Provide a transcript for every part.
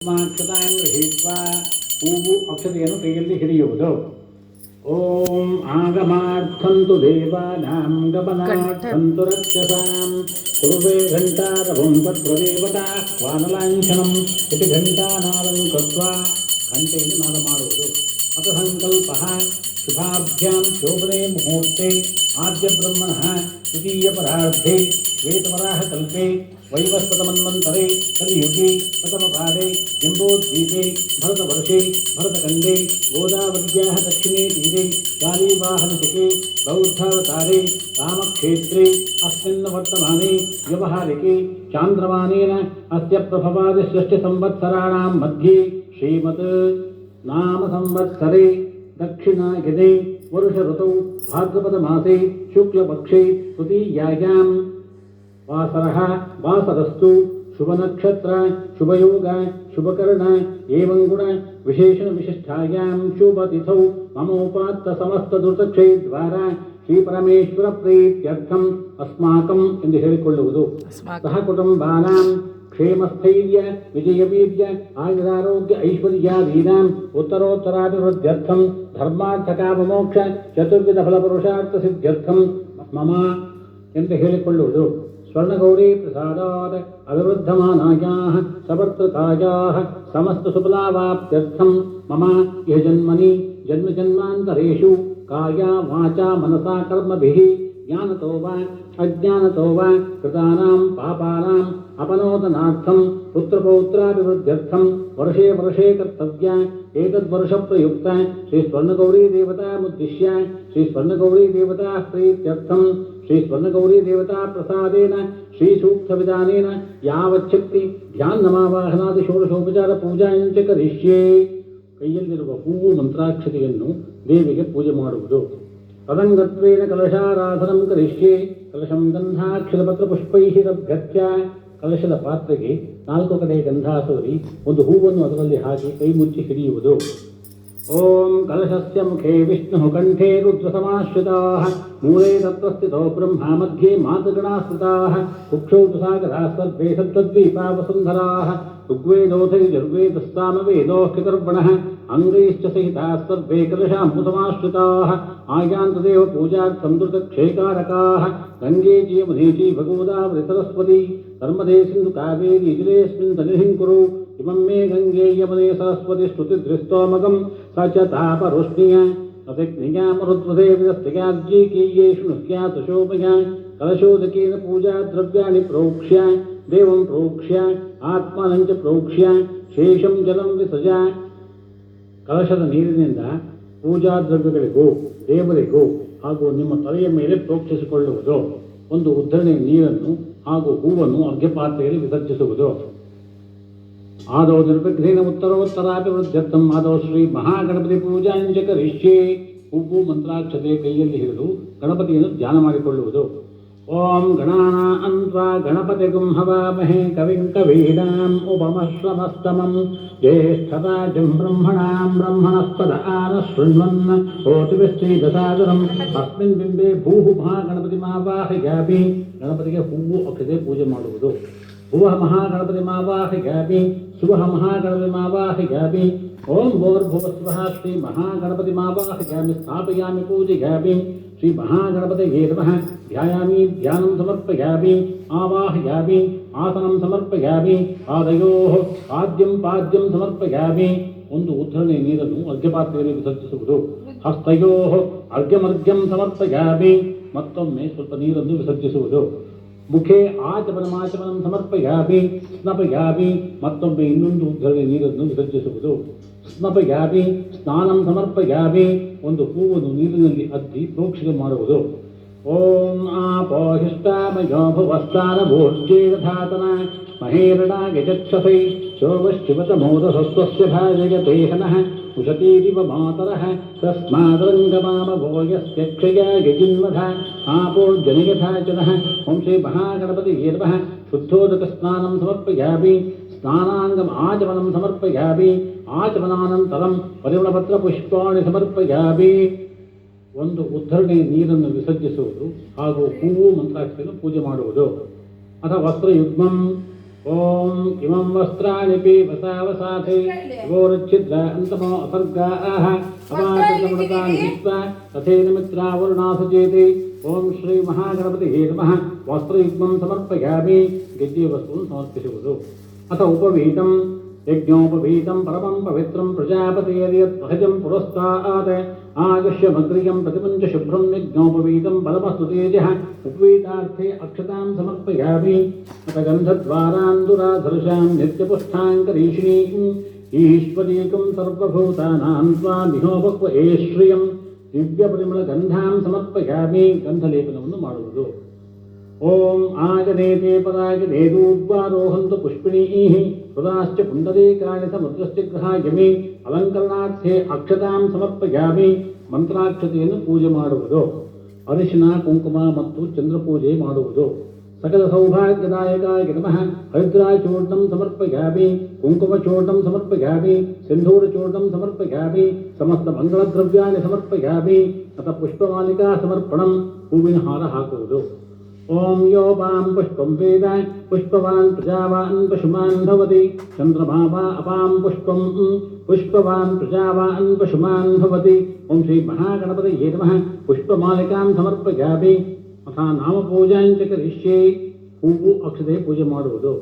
ಅಕ್ಷತಾಂ ಗೃಹೀತ್ವಾ ಹೂವು ಅಕ್ಷತೆಯನ್ನು ಕೈಯಲ್ಲಿ ಹಿಡಿಯುವುದು. ಓಂ ಆಗಮಾರ್ಥಂತು ದೇವಾನಾಂ ಗಮನಾರ್ಥಂತು ರಕ್ಷಸಾಂ ಕುರುವೇ ಘಂಟಾರವಂ ತತ್ರ ದೇವತಾ ವಾನಲಾಂಛನಂ ಇತಿ ಘಂಟಾನಾದಂ ಕೃತ್ವಾ ಘಂಟೆಯನ್ನು ನಾದ ಮಾಡುವುದು. ಅಥ ಸಂಕಲ್ಪಃ ಶುಭಾಭ್ಯಾಂ ಶೋಭನೆ ಮುಹೂರ್ತೆ ಆದ್ಯ ಬ್ರಹ್ಮಣಃ ದ್ವಿತೀಯ ಪರಾರ್ಧೆ ಶ್ವೇತವರಾಹ ಕಲ್ಪೆ ವೈವಸ್ವತಮನ್ವಂತರೆ ಕಲಿಯುಗೆ ಪ್ರಥಮಪಾದೆ ಜಂಬೋದ್ವೀಪೆ ಭರತವರ್ಷೆ ಭರತಖಂಡೆ ಗೋದಾವರ್ಯಾಃ ದಕ್ಷಿಣೇ ತೀರೆ ಶಾಲಿವಾಹನಶಕೆ ಬೌದ್ಧಾವತಾರೆ ರಾಮಕ್ಷೇತ್ರೆ अस्मिन् वर्तमाने व्यवहारिके चान्द्रमानेन अस्य प्रभवादि षष्ठसंवत्सराणां मध्ये श्रीमत् नाम संवत्सरे दक्षिणायने वर्ष ऋतौ भाद्रपदमासे शुक्लपक्षे तृतीयायां वासरः वासरस्तु शुभनक्षत्र शुभयोग शुभकर्ण एवं गुण विशेषण विशिष्टायां शुभतिथौ ममोपात्त समस्त दुर्दक्षे द्वारा ಶ್ರೀ ಪರಮೇಶ್ವರ ಪ್ರೀತ್ಯರ್ಥಂ ಅಸ್ಮಾಕಂ ಎಂದು ಹೇಳಿಕೊಳ್ಳುವುದು. ಸಹ ಕುಟುಂಬಾನಾಂ ಕ್ಷೇಮಸ್ಥೈರ್ಯ ವಿಜಯವೀರ್ಯ ಆಯುರಾರೋಗ್ಯ ಐಶ್ವರ್ಯಾದೀನಾಂ ಉತ್ತರೋತ್ತರಾಭಿವೃದ್ಧ್ಯರ್ಥಂ ಧರ್ಮಾರ್ಥಕಾಮಮೋಕ್ಷ ಚತುರ್ವಿಧ ಫಲಪುರುಷಾರ್ಥ ಸಿದ್ಧ್ಯರ್ಥಂ ಮಮ ಎಂದು ಹೇಳಿಕೊಳ್ಳುವುದು. ಸ್ವರ್ಣಗೌರಿ ಪ್ರಸಾದಾತ್ ಅವಿವೃದ್ಧಮಾನಾಯಾಃ ಸವರ್ತೃತಾಯಾಃ ಸಮಸ್ತ ಸುಫಲಾವಾಪ್ತ್ಯರ್ಥಂ ಮಮ ಇಹ ಜನ್ಮನಿ ಜನ್ಮಜನ್ಮಾಂತರೇಷು ಕಾಯ ವಾಚಾ ಮನಸಾ ಕರ್ಮಭಿಃ ಜ್ಞಾನತೋ ವಾ ಅಜ್ಞಾನತೋ ವಾ ಕೃತಾನಾಂ ಪಾಪಾನಾಂ ಅಪನೋದನಾರ್ಥಂ ಪುತ್ರಪೌತ್ರಾಭಿವೃದ್ಧ್ಯರ್ಥಂ ವರ್ಷೇ ವರ್ಷೇ ಕರ್ತವ್ಯ ಏತದ್ವರ್ಷ ಪ್ರಯುಕ್ತ ಶ್ರೀ ಸ್ವರ್ಣಗೌರಿ ದೇವತಾಮುದ್ದಿಶ್ಯ ಶ್ರೀ ಸ್ವರ್ಣಗೌರಿ ದೇವತಾ ಪ್ರೀತ್ಯರ್ಥಂ ಶ್ರೀ ಸ್ವರ್ಣಗೌರಿ ದೇವತಾ ಪ್ರಸಾದೇನ ಶ್ರೀ ಸೂಕ್ತ ವಿಧಾನೇನ ಯಾವಚ್ಛಕ್ತಿ ಧ್ಯಾನಮಾವಾಹನಾದಿ ಷೋಡಶೋಪಚಾರ ಪೂಜಾಂಚ ಕರಿಷ್ಯೆ. ಕೈಯಲ್ಲಿರುವ ಹೂವು ಮಂತ್ರಾಕ್ಷತೆಯನ್ನು ದೇವಿಗೆ ಪೂಜೆ ಮಾಡುವುದು. ತದಂಗತ್ವೇನ ಕಲಶಾರಾಧನಂ ಕರಿಷ್ಯೆ. ಕಲಶಂ ಗಂಧಾಕ್ಷರಪತ್ರ ಪುಷ್ಪೈಃ ರಭ್ಯತ್ಯ. ಕಲಶದ ಪಾತ್ರೆಗೆ 4 ಕಡೆ ಗಂಧ ಸವರಿ ಒಂದು ಹೂವನ್ನು ಅದರಲ್ಲಿ ಹಾಕಿ ಕೈ ಮುಚ್ಚಿ ಹಿಡಿಯುವುದು. ಓಂ ಕಲಶಸ್ಯ ಮುಖೇ ವಿಷ್ಣು ಕಂಠೇ ರುದ್ರಸಮಾಶ್ರಿತಾಃ ಮೂಲೆ ತತ್ವಸ್ಥಿತೋ ಬ್ರಹ್ಮ ಮಧ್ಯೆ ಮಾತೃಗಣಾಶ್ರಿತಾಃ ಕುಕ್ಷೌ ಸಾಗರಾ ಸರ್ವೇ ಸಪ್ತದ್ವೀಪಾ ವಸುಂಧರಾಃ ಋಗ್ವೇದೋಥೈರ್ವೇದಸ್ಸಾಮವೇದೋಃ ಅಂಗೈಶ್ಚ ಸಹಿತಾಃ ಸರ್ವೇ ಕಲಶಾಂಬುಸಮಾಶ್ರಿತಾಃ ಆಯಾಂತದೇವ ಪೂಜಾರ್ಥಂ ಧೃತಕ್ಷೇಕಾರಕಾಃ ಗಂಗೆ ಚ ಯಮುನೇ ಚೈವ ಗೋದಾವರಿ ಸರಸ್ವತಿ ನರ್ಮದೇ ಸಿಂಧು ಕಾವೇರಿ ಜಲೇಸ್ಮಿನ್ ಸನ್ನಿಧಿಂ ಕುರು ಇಮಂ ಮೇ ಗಂಗೆ ಯಮುನೇ ಸರಸ್ವತಿ ಸ್ತುತಿಧೃಸ್ತೋಮಗಂ ಸ ಚ ತಾಪರೋಷ್ಣಿಯ ಅತಿಜ್ಞಾಮರುದ್ವದೇವ್ಯಸ್ತ್ಯಾಜ್ಯೀಕೀಯೇಷು ನುಹ್ಯಾ ಸುಶೋಭಯ ಕಲಶೋದಕೇನ ಪೂಜಾ ದ್ರವ್ಯಾಣಿ ಪ್ರೋಕ್ಷ್ಯ ದೇವಂ ಪ್ರೋಕ್ಷ್ಯ ಆತ್ಮನಂಚ ಪ್ರೋಕ್ಷ್ಯ ಶೇಷಂ ಜಲಂ ವಿಸಜ. ಕಲಶದ ನೀರಿನಿಂದ ಪೂಜಾ ದ್ರವ್ಯಗಳಿಗೂ ದೇವರಿಗೂ ಹಾಗೂ ನಿಮ್ಮ ತಲೆಯ ಮೇಲೆ ಪ್ರೋಕ್ಷಿಸಿಕೊಳ್ಳುವುದು. ಒಂದು ಉದ್ಧರಣೆ ನೀರನ್ನು ಹಾಗೂ ಹೂವನ್ನು ಅರ್ಘ್ಯಪಾತ್ರೆಯಲ್ಲಿ ವಿಸರ್ಜಿಸುವುದು. ಆದೌ ನಿರ್ವಿಘ್ನೇನ ಉತ್ತರೋತ್ತರಾಭಿವೃದ್ಧ್ಯರ್ಥಂ ಆದೌ ಶ್ರೀ ಮಹಾಗಣಪತಿ ಪೂಜಾಂಚ ಕರಿಷ್ಯೆ. ಹೂವು ಮಂತ್ರಾಕ್ಷತೆ ಕೈಯಲ್ಲಿ ಹಿಡಿದು ಗಣಪತಿಯನ್ನು ಧ್ಯಾನ ಮಾಡಿಕೊಳ್ಳುವುದು. ಓಂ ಗಣಾನಾಂ ತ್ವಾ ಗಣಪತಿಗಂ ಹವಾಮಹೇ ಕವಿಂ ಕವೀನಾಂ ಉಪಮಶ್ರಮಸ್ತಮಂ ಜ್ಯೇಷ್ಠರಾಜಂ ಬ್ರಹ್ಮಣಾಂ ಬ್ರಹ್ಮಣಸ್ಪದ ಆನಃ ಶೃಣ್ವನ್ ಕೋಟಿಭಿಶ್ಚೈದಸಾದರಂ ಅಸ್ಮಿನ್ ಬಿಂಬೆ ಭೂಃ ಮಹಾಗಣಪತಿಮಾವಾಹಯಾಮಿ. ಗಣಪತಿಗೆ ಹೂವು ಅಕ್ಷತೆ ಪೂಜೆ ಮಾಡುವುದು. ಭುವಃ ಮಹಾಗಣಪತಿಮಾವಾಹಯಾಮಿ ಸುವಃ ಮಹಾಗಣಪತಿಮಾವಾಹಯಾಮಿ. ಓಂ ಭೋರ್ಭುವಸ್ವಃ ಶ್ರೀ ಮಹಾಗಣಪತಿಮಾವಾಹಯಾಮಿ ಸ್ಥಾಪಯಾಮಿ ಪೂಜಯಾಮಿ. ಶ್ರೀ ಮಹಾಗಣಪತಯೇ ನಮಃ ಧ್ಯಾಯಾಮಿ ಧ್ಯಾನಂ ಸಮರ್ಪಯಾಮಿ ಆವಾಹಯಾಮಿ ಆಸನಂ ಸಮರ್ಪಯಾಮಿ ಪಾದಯೋಃ ಪಾದ್ಯಂ ಪಾದ್ಯಂ ಸಮರ್ಪಯಾಮಿ. ಒಂದು ಉದ್ಧರಣೆ ನೀರನ್ನು ಅರ್ಘ್ಯಪಾತ್ರೆಯಲ್ಲಿ ವಿಸರ್ಜಿಸುವುದು. ಹಸ್ತಯೋಃ ಅರ್ಘ್ಯಮರ್ಘ್ಯಂ ಸಮರ್ಪಯಾಮಿ. ಮತ್ತೊಮ್ಮೆ ಸ್ವಲ್ಪ ನೀರನ್ನು ವಿಸರ್ಜಿಸುವುದು. ಮುಖೇ ಆಚಮನಮಾಚಮನಂ ಸಮರ್ಪಯಾಮಿ ಸ್ನಪಯಾಮಿ. ಮತ್ತೊಮ್ಮೆ ಇನ್ನೊಂದು ಉದ್ಧರಣೆ ನೀರನ್ನು ವಿಸರ್ಜಿಸುವುದು. ಸ್ನಪಯಾಮಿ ಸ್ನಾನಂ ಸಮರ್ಪಯಾಮಿ. ಒಂದು ಹೂವನ್ನು ನೀರಿನಲ್ಲಿ ಅದ್ದಿ ಪ್ರೋಕ್ಷಣೆ ಮಾಡುವುದು. ಓಂ ಆಪೋಹಿಷ್ಟಾಮಯೋ ಭುವಸ್ಥಾನಭೂರ್ಜೇಧಾತನ ಮಹೇರಣಾಗಚಕ್ಷಸೈ ಶೋಭಶಿವತಮೋದಸಸ್ವಸ್ಯ ಭಾಜಯತೇಹನಃ ಉಷತೀರಿವ ಮಾತರಃ ತಸ್ಮಾದರಂಗಮಾಮಭೋ ಯಸ್ಯ ಕ್ಷಯಾಯ ಜಿನ್ವಧ ಆಪೋರ್ಜನಿಯಥಾಚನಃ. ಓಂ ಶ್ರೀ ಮಹಾಗಣಪತಿಯೇ ನಮಃ ಶುದ್ಧೋದಕ ಸ್ನಾನಂ ಸಮರ್ಪಯಾಮಿ ಸ್ನಾನಾಂಗಂ ಆಚಮನಂ ಸಮರ್ಪಯಾಮಿ ಆಚಮನಾನಂತರಂ ಪರಿಮಳಪತ್ರ ಪುಷ್ಪಾಣಿ ಸಮರ್ಪಯಾಮಿ. ಒಂದು ಉದ್ಧರಣೆ ನೀರನ್ನು ವಿಸರ್ಜಿಸುವುದು ಹಾಗೂ ಹೂವು ಮಂತ್ರಾಕ್ಷತೆಯನ್ನು ಪೂಜೆ ಮಾಡುವುದು. ಅಥ ವಸ್ತ್ರಯುಗ್ಮಂ ಓಂ ಇಮಂ ವಸ್ತ್ರಾಣಿ ಪೀಪಸಾವಸಾಥೆ ಗೋರಚ್ಛಿದ್ರ ಅಂತಮೋ ಅಸರ್ಗಾಃ ಅವಾಚಕಮೃತಾನಿ ಹಿತ್ವಾ ತಥೇನ ಮಿತ್ರಾವರುಣಾಸಚೇತಿ. ಓಂ ಶ್ರೀ ಮಹಾಗಣಪತಿಯೇ ನಮಃ. ವಸ್ತ್ರಯುಗ್ಮಂ ಸಮರ್ಪಯಾಮಿ. ಗೆಜ್ಜೆಯ ವಸ್ತುವನ್ನು ಸಮರ್ಪಿಸುವುದು. ಅಥ ಉಪವೀತಂ ಯಜ್ಞೋಪವೀತಂ ಪರಮಂ ಪವಿತ್ರಂ ಪ್ರಜಾಪತಿಯರ್ಯತ್ಸಹಜಂ ಪುರಸ್ತಾತ್ ಆಗಶ್ಯಮಗ್ರಿಯಂ ಪ್ರತಿಪಂಚ ಶುಭ್ರಂ ಯಜ್ಞೋಪವೀತಂ ಪರಮಸ್ತು ತೇಜಃ. ಉಪವೀತಾರ್ಥೇ ಅಕ್ಷತಾಂ ಸಮರ್ಪಯಾಮಿ. ಅಥ ಗಂಧದ್ವಾರಾಂದುರಾಧರ್ಷಾಂ ನಿತ್ಯಪುಷ್ಟಾಂಕರೀಷಿಣೀಂ ಈಶ್ವರೀಕಂ ಸರ್ವಭೂತಾನಾಂ ತ್ವಾಮಿಹೋಪಕ್ವ ಏಶ್ರಿಯಂ ದಿವ್ಯಪರಿಮಳಗಂಧಾಂ ಸಮರ್ಪಯಾಮಿ. ಗಂಧಲೇಪನವನ್ನು ಮಾಡುವುದು. ಓಂ ಆಗನೇತೆ ಪದಾಗನೇದೂರ್ವಾರೋಹಂತು ಪುಷ್ಪಿಣೀಃ ಹೃದಾಶ್ಚ ಪುಂಡರೀಕಾಣಿ ಸಮುದ್ರಶ್ಚ ಗೃಹಾಯಮಿ. ಅಲಂಕರಣಾರ್ಥೇ ಅಕ್ಷತಾಂ ಸಮರ್ಪಯಾಮಿ. ಮಂತ್ರಾಕ್ಷತೆಯನ್ನು ಪೂಜೆ ಮಾಡುವುದು. ಅರಿಶಿನ ಕುಂಕುಮ ಮತ್ತು ಚಂದ್ರಪೂಜೆ ಮಾಡುವುದು. ಸಕಲ ಸೌಭಾಗ್ಯದಾಯಕಾಯ ನಮಃ. ಹರಿದ್ರಾಚೂರ್ಣಂ ಸಮರ್ಪಯಾಮಿ. ಕುಂಕುಮಚೂರ್ಣಂ ಸಮರ್ಪಯಾಮಿ. ಸಿಂಧೂರಚೂರ್ಣಂ ಸಮರ್ಪಯಾಮಿ. ಸಮಸ್ತ ಮಂಗಳದ್ರವ್ಯಾಣಿ ಸಮರ್ಪಯಾಮಿ. ಅಥ ಪುಷ್ಪಮಾಲಿಕಾ ಸಮರ್ಪಣಂ. ಹೂವಿನ ಹಾರ ಹಾಕುವುದು. ಓಂ ಯೋ ಪಾಂ ಪುಷ್ಪಂ ವೇದ ಪುಷ್ಪವಾನ್ ಪ್ರಜಾವಾನ್ ಪಶುಮಾನ್ ಭವತಿ. ಚಂದ್ರಮಾ ವಾ ಅಪಾಂ ಪುಷ್ಪಂ ಪುಷ್ಪವಾನ್ ಪ್ರಜಾವಾನ್ ಪಶುಮಾನ್ ಭವತಿ. ಓಂ ಶ್ರೀ ಮಹಾಗಣಪತಯೇ ನಮಃ. ಪುಷ್ಪಮಾಲಿಕಾಂ ಸಮರ್ಪಯಾಮಿ. ಅಥ ನಾಮಪೂಜಾಂಚ ಕರಿಷ್ಯೆ. ಹೂವು ಅಕ್ಷತೆ ಪೂಜೆ ಮಾಡುವುದು.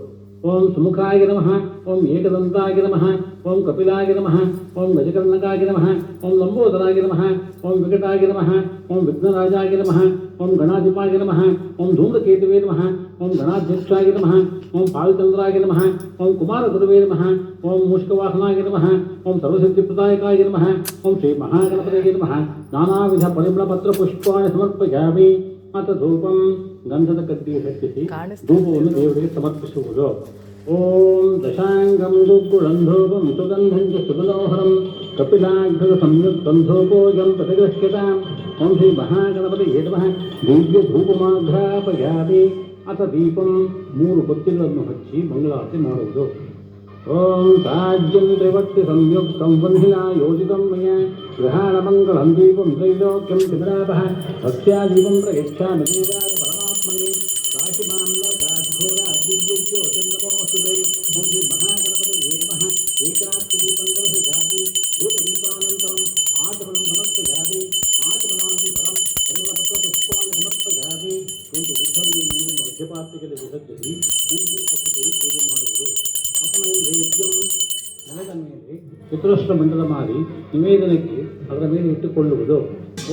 ಓಂ ಸುಮುಖಾಯ ನಮಃ. ಓಂ ಏಕದಂತಾಯ ನಮಃ. ಓಂ ಕಪಿಲಾಯ ನಮಃ. ಓಂ ಗಜಕರ್ಣಕಾಯ ನಮಃ. ಓಂ ಲಂಬೋದರಾಯ ನಮಃ. ಓಂ ವಿಕಟಾಯ ನಮಃ. ಓಂ ವಿಘ್ನರಾಜಾಯ ನಮಃ. ಓಂ ಗಣಾಧಿಪಾಯ ನಮಃ. ಓಂ ಧೂಮ್ರಕೇತುವೇ ನಮಃ. ಓಂ ಗಣಾಧ್ಯಕ್ಷಾಯ ನಮಃ. ಓಂ ಪಾಲಚಂದ್ರಾಯ ನಮಃ. ಓಂ ಕುಮಾರಗುರುವೇ ನಮಃ. ಓಂ ಮೂಷಿಕವಾಹನಾಯ ನಮಃ. ಓಂ ಸರ್ವಸಿದ್ಧಿಪ್ರದಾಯಕಾಯ ನಮಃ. ಓಂ ಶ್ರೀ ಮಹಾಗಣಪತಯೇ ನಮಃ. ನಾನಾವಿಧ ಪರಿಮಳಪತ್ರ ಪುಷ್ಪಾಣಿ ಸಮರ್ಪಯಾಮಿ. ಅಥ ಧೂಪಂ ಗಂಧದ ಕಡ್ಡಿಗೆ ಹಚ್ಚಿಸಿ ಧೂಪವನ್ನು ದೇವರಿಗೆ ಸಮರ್ಪಿಸುವುದು. ಓಂ ದಶಾಂಗಂ ದುಗ್ಗುಳಂ ಧೂಪಂ ಸುಗಂಧಂ ಚ ಸುಮನೋಹರಂ ಕಪಿಲಾಗ್ರ ಸಂಯುಕ್ತಂ ಧೂಪೋಜಂ ಪ್ರತಿಗೃಹ್ಯತಾಂ. ಓಂ ಶ್ರೀ ಮಹಾಗಣಪತಿಯೇ ನಮಃ. ದಿವ್ಯ ಧೂಪಮಾಘ್ರಾಪಯಾಮಿ. ಅಥ ದೀಪಂ 3 ಹೊತ್ತಿಗಳನ್ನು ಹಚ್ಚಿ ಮಂಗಳಾರತಿ ಮಾಡುವುದು. ಓಂ ತಾಜ್ಯಂ ತ್ರಿವಕ್ತಿ ಸಂಯುಕ್ತಂ ವಂಹಿನಾ ಯೋಜಿತಂ ಮಯ ಗೃಹಾಣಮಂಗಳಂ ದೀಪಂ ತ್ರೈಲೋಕ್ಯಂ ತ್ರಿಪುರಾಪಃ ಭಕ್ತ್ಯಾದೀಪಂ ಪ್ರಯಚ್ಛಾಮಿ ದೇವಾಯ ಪರಮಾತ್ಮನೇ ರಾಶಿಮಾಂ ಲೋಕಾದ್ಘೋರಾದ್ಯುಜ್ಯೋತಿರ್ನಮೋಸ್ತುತೇ. ಓಂ ಶ್ರೀ ಮಹಾಗಣಪತಯೇ ನಮಃ. ಏಕರಾತ್ರಿದೀಪಂ ದರ್ಶಯಾಮಿ. ಧೂಪದೀಪಾನಂತರಂ ಆಚಮನಂ ಸಮರ್ಪಯಾಮಿ. ಆಚಮನಾನಂತರಂ ಪರಿಮಳಪತ್ರ ಪುಷ್ಪಾಣಿ ಸಮರ್ಪಯಾಮಿ. ಒಂದು ಉದ್ಧವಿಯ ನೀರನ್ನು ಮಧ್ಯಪಾತ್ರೆಯಲ್ಲಿ ವಿಸರ್ಜಿಸಿ ಹೂವು ಅಕ್ಷತೆಯನ್ನು ಪೂಜೆ ಮಾಡುವುದು. ನೈವೇದ್ಯಂ ನೆಲದ ಮೇಲೆ ಚತುರಸ್ರ ಮಂಡಲ ಮಾಡಿ ನಿವೇದನಕ್ಕೆ ಅದರ ಮೇಲೆ ಇಟ್ಟುಕೊಳ್ಳುವುದು.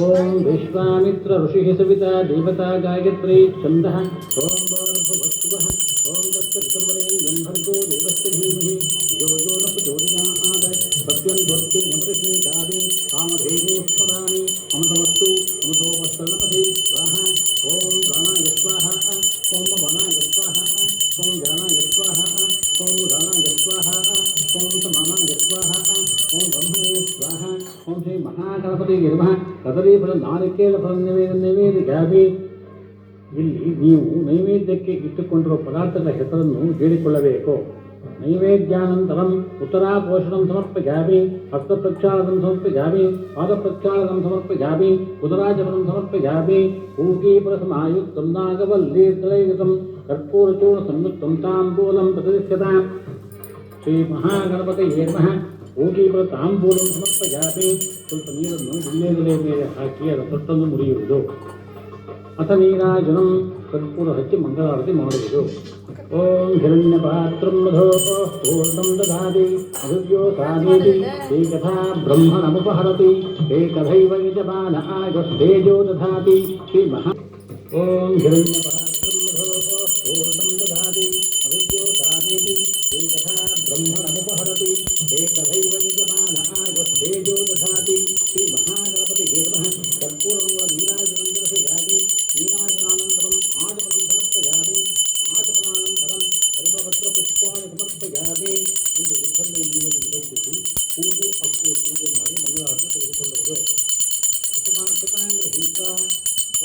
ಓಂ ವಿಶ್ವಾಮಿತ್ರ ಋಷಿ ಸವಿತಾ ದೇವತಾ ಗಾಯತ್ರಿ ಛಂದಃ. ಓಂ ಭೂರ್ಭುವಃ ಓಂ ತತ್ಸವಿತುರ್ವರೆಣ್ಯಂ ಭರ್ಗೋ ದೇವಸ್ಯ ಧೀಮಹಿ ಯೋ ಯೋ ನ ಪ್ರಚೋದಯಾತ್. ಸತ್ಯಂ ಧ್ವತ್ತಿ ನಮೃಷಿ ಚಾರಿ ಕಾಮಧೇನು ಸ್ಮರಾಮಿ. ಅಮೃತಮಸ್ತು ಅಮೃತೋಪಸ್ತನಮಧಿ ಸ್ವಾಹ. ಓಂ ಪ್ರಾಣಾಯ ಸ್ವಾಹ. ಓಂ ಮನಾಯ ಸ್ವಾಹ. ಓಂ ಜ್ಞಾನಾಯ ಸ್ವಾಹ. ಓಂ ಉದಾನಾಯ ಸ್ವಾಹ. ಓಂ ಸಮಾನಾಯ ಸ್ವಾಹ. ಓಂ ಬ್ರಹ್ಮಣೇ ಸ್ವಾಹ. ಓಂ ಶ್ರೀ ಮಹಾಗಣಪತಿಗೆ ನಮಃ. ಕದಲೀಫಲ ನಾರಿಕೇಳ ಫಲ ನಿವೇದಯಾಮಿ. ಇಲ್ಲಿ ನೀವು ನೈವೇದ್ಯಕ್ಕೆ ಇಟ್ಟುಕೊಂಡಿರುವ ಪದಾರ್ಥಗಳ ಹೆಸರನ್ನು ಹೇಳಿಕೊಳ್ಳಬೇಕು. ನೈವೇದ್ಯಾನಂತರಂ ಉತ್ತರಾಪೋಷಣಂ ಸಮರ್ಪಯಾಮಿ. ಹಸ್ತಪ್ರಕ್ಷಾಳನಂ ಸಮರ್ಪಯಾಮಿ. ಪಾದಪ್ರಕ್ಷಾಳನಂ ಸಮರ್ಪಯಾಮಿ. ಉದರಾಚಮನಂ ಸಮರ್ಪಯಾಮಿ. ಊಕೀಪರಸಮಾಯುಕ್ತಂ ನಾಗವಲ್ಲೀರ್ದಳೈಯುತಂ ಕರ್ಪೂರಚೂರ್ಣ ಸಂಯುಕ್ತಂ ತಾಂಬೂಲಂ ಪ್ರತಿಷ್ಠತಾಂ. ಶ್ರೀ ಮಹಾಗಣಪತಿಯೇ ನಮಃ. ಊಕೀಪರ ತಾಂಬೂಲಂ ಸಮರ್ಪಯಾಮಿ. ಸ್ವಲ್ಪ ನೀರನ್ನು ವಿಳ್ಯೆದೆಲೆ ಮೇಲೆ ಹಾಕಿ ಅದರ ತೊಟ್ಟನ್ನು ಮುರಿಯುವುದು. ಅಥ ನೀರಾಜನಂ ಕರ್ಪೂರ ಹಚ್ಚಿ ಮಂಗಳಾರತಿ ಮಾಡುವುದು. ಓಂ ಹಿರಣ್ಯಪಾತ್ರಂ ಮಧೋಃ ಪೂರ್ಣಂ ದದಾತಿ ಅಭಿವ್ಯೋಸಾನೇತಿ ಏಕಥಾ ಬ್ರಹ್ಮಣಮುಪಹರತಿ ಏಕಥೈವ ಯಜಮಾನ ಆಗಸ್ತೇಜೋ ದಧಾತಿ. ಶ್ರೀ ಮಹಾ ಓಂ ಹಿರಣ್ಯಪಾತ್ರಂ ಮಧೋಃ ಪೂರ್ಣಂ ದದಾತಿ ಅಭಿವ್ಯೋಸಾನೇತಿ ಏಕಥಾ ಬ್ರಹ್ಮಣಮುಪಹರತಿ ಏಕಥೈವ ಯಜಮಾನ ಆಗಸ್ತೇಜೋ ದಧಾತಿ. ಶ್ರೀ ಮಹಾಗಣಪತಿಯೇ ನಮಃ. ಕರ್ಪೂರಂ ನೀರಾಜನಂ ದರ್ಶಯಾಮಿ. ನೀರಾಜನಾನಂತರಂ ಆಚಮನಂ ಸಮರ್ಪಯಾಮಿ. ಆಚಮನಾನಂತರಂ ಪರಿಮಳಪತ್ರ ಪುಷ್ಪಾಣಿ ಸಮರ್ಪಯಾಮಿ. ಒಂದು ಉದ್ಧರಣೆಯ ನೀರನ್ನು ವಿಸರ್ಜಿಸಿ ಹೂವು ಅಕ್ಕಿ ಪೂಜೆ ಮಾಡಿ ಮಂಗಳಾರತಿ ತೆಗೆದುಕೊಳ್ಳುವುದು. ಕುಸುಮಾಕ್ಷತಾಂಗ್ರಹೀತ್ವಾ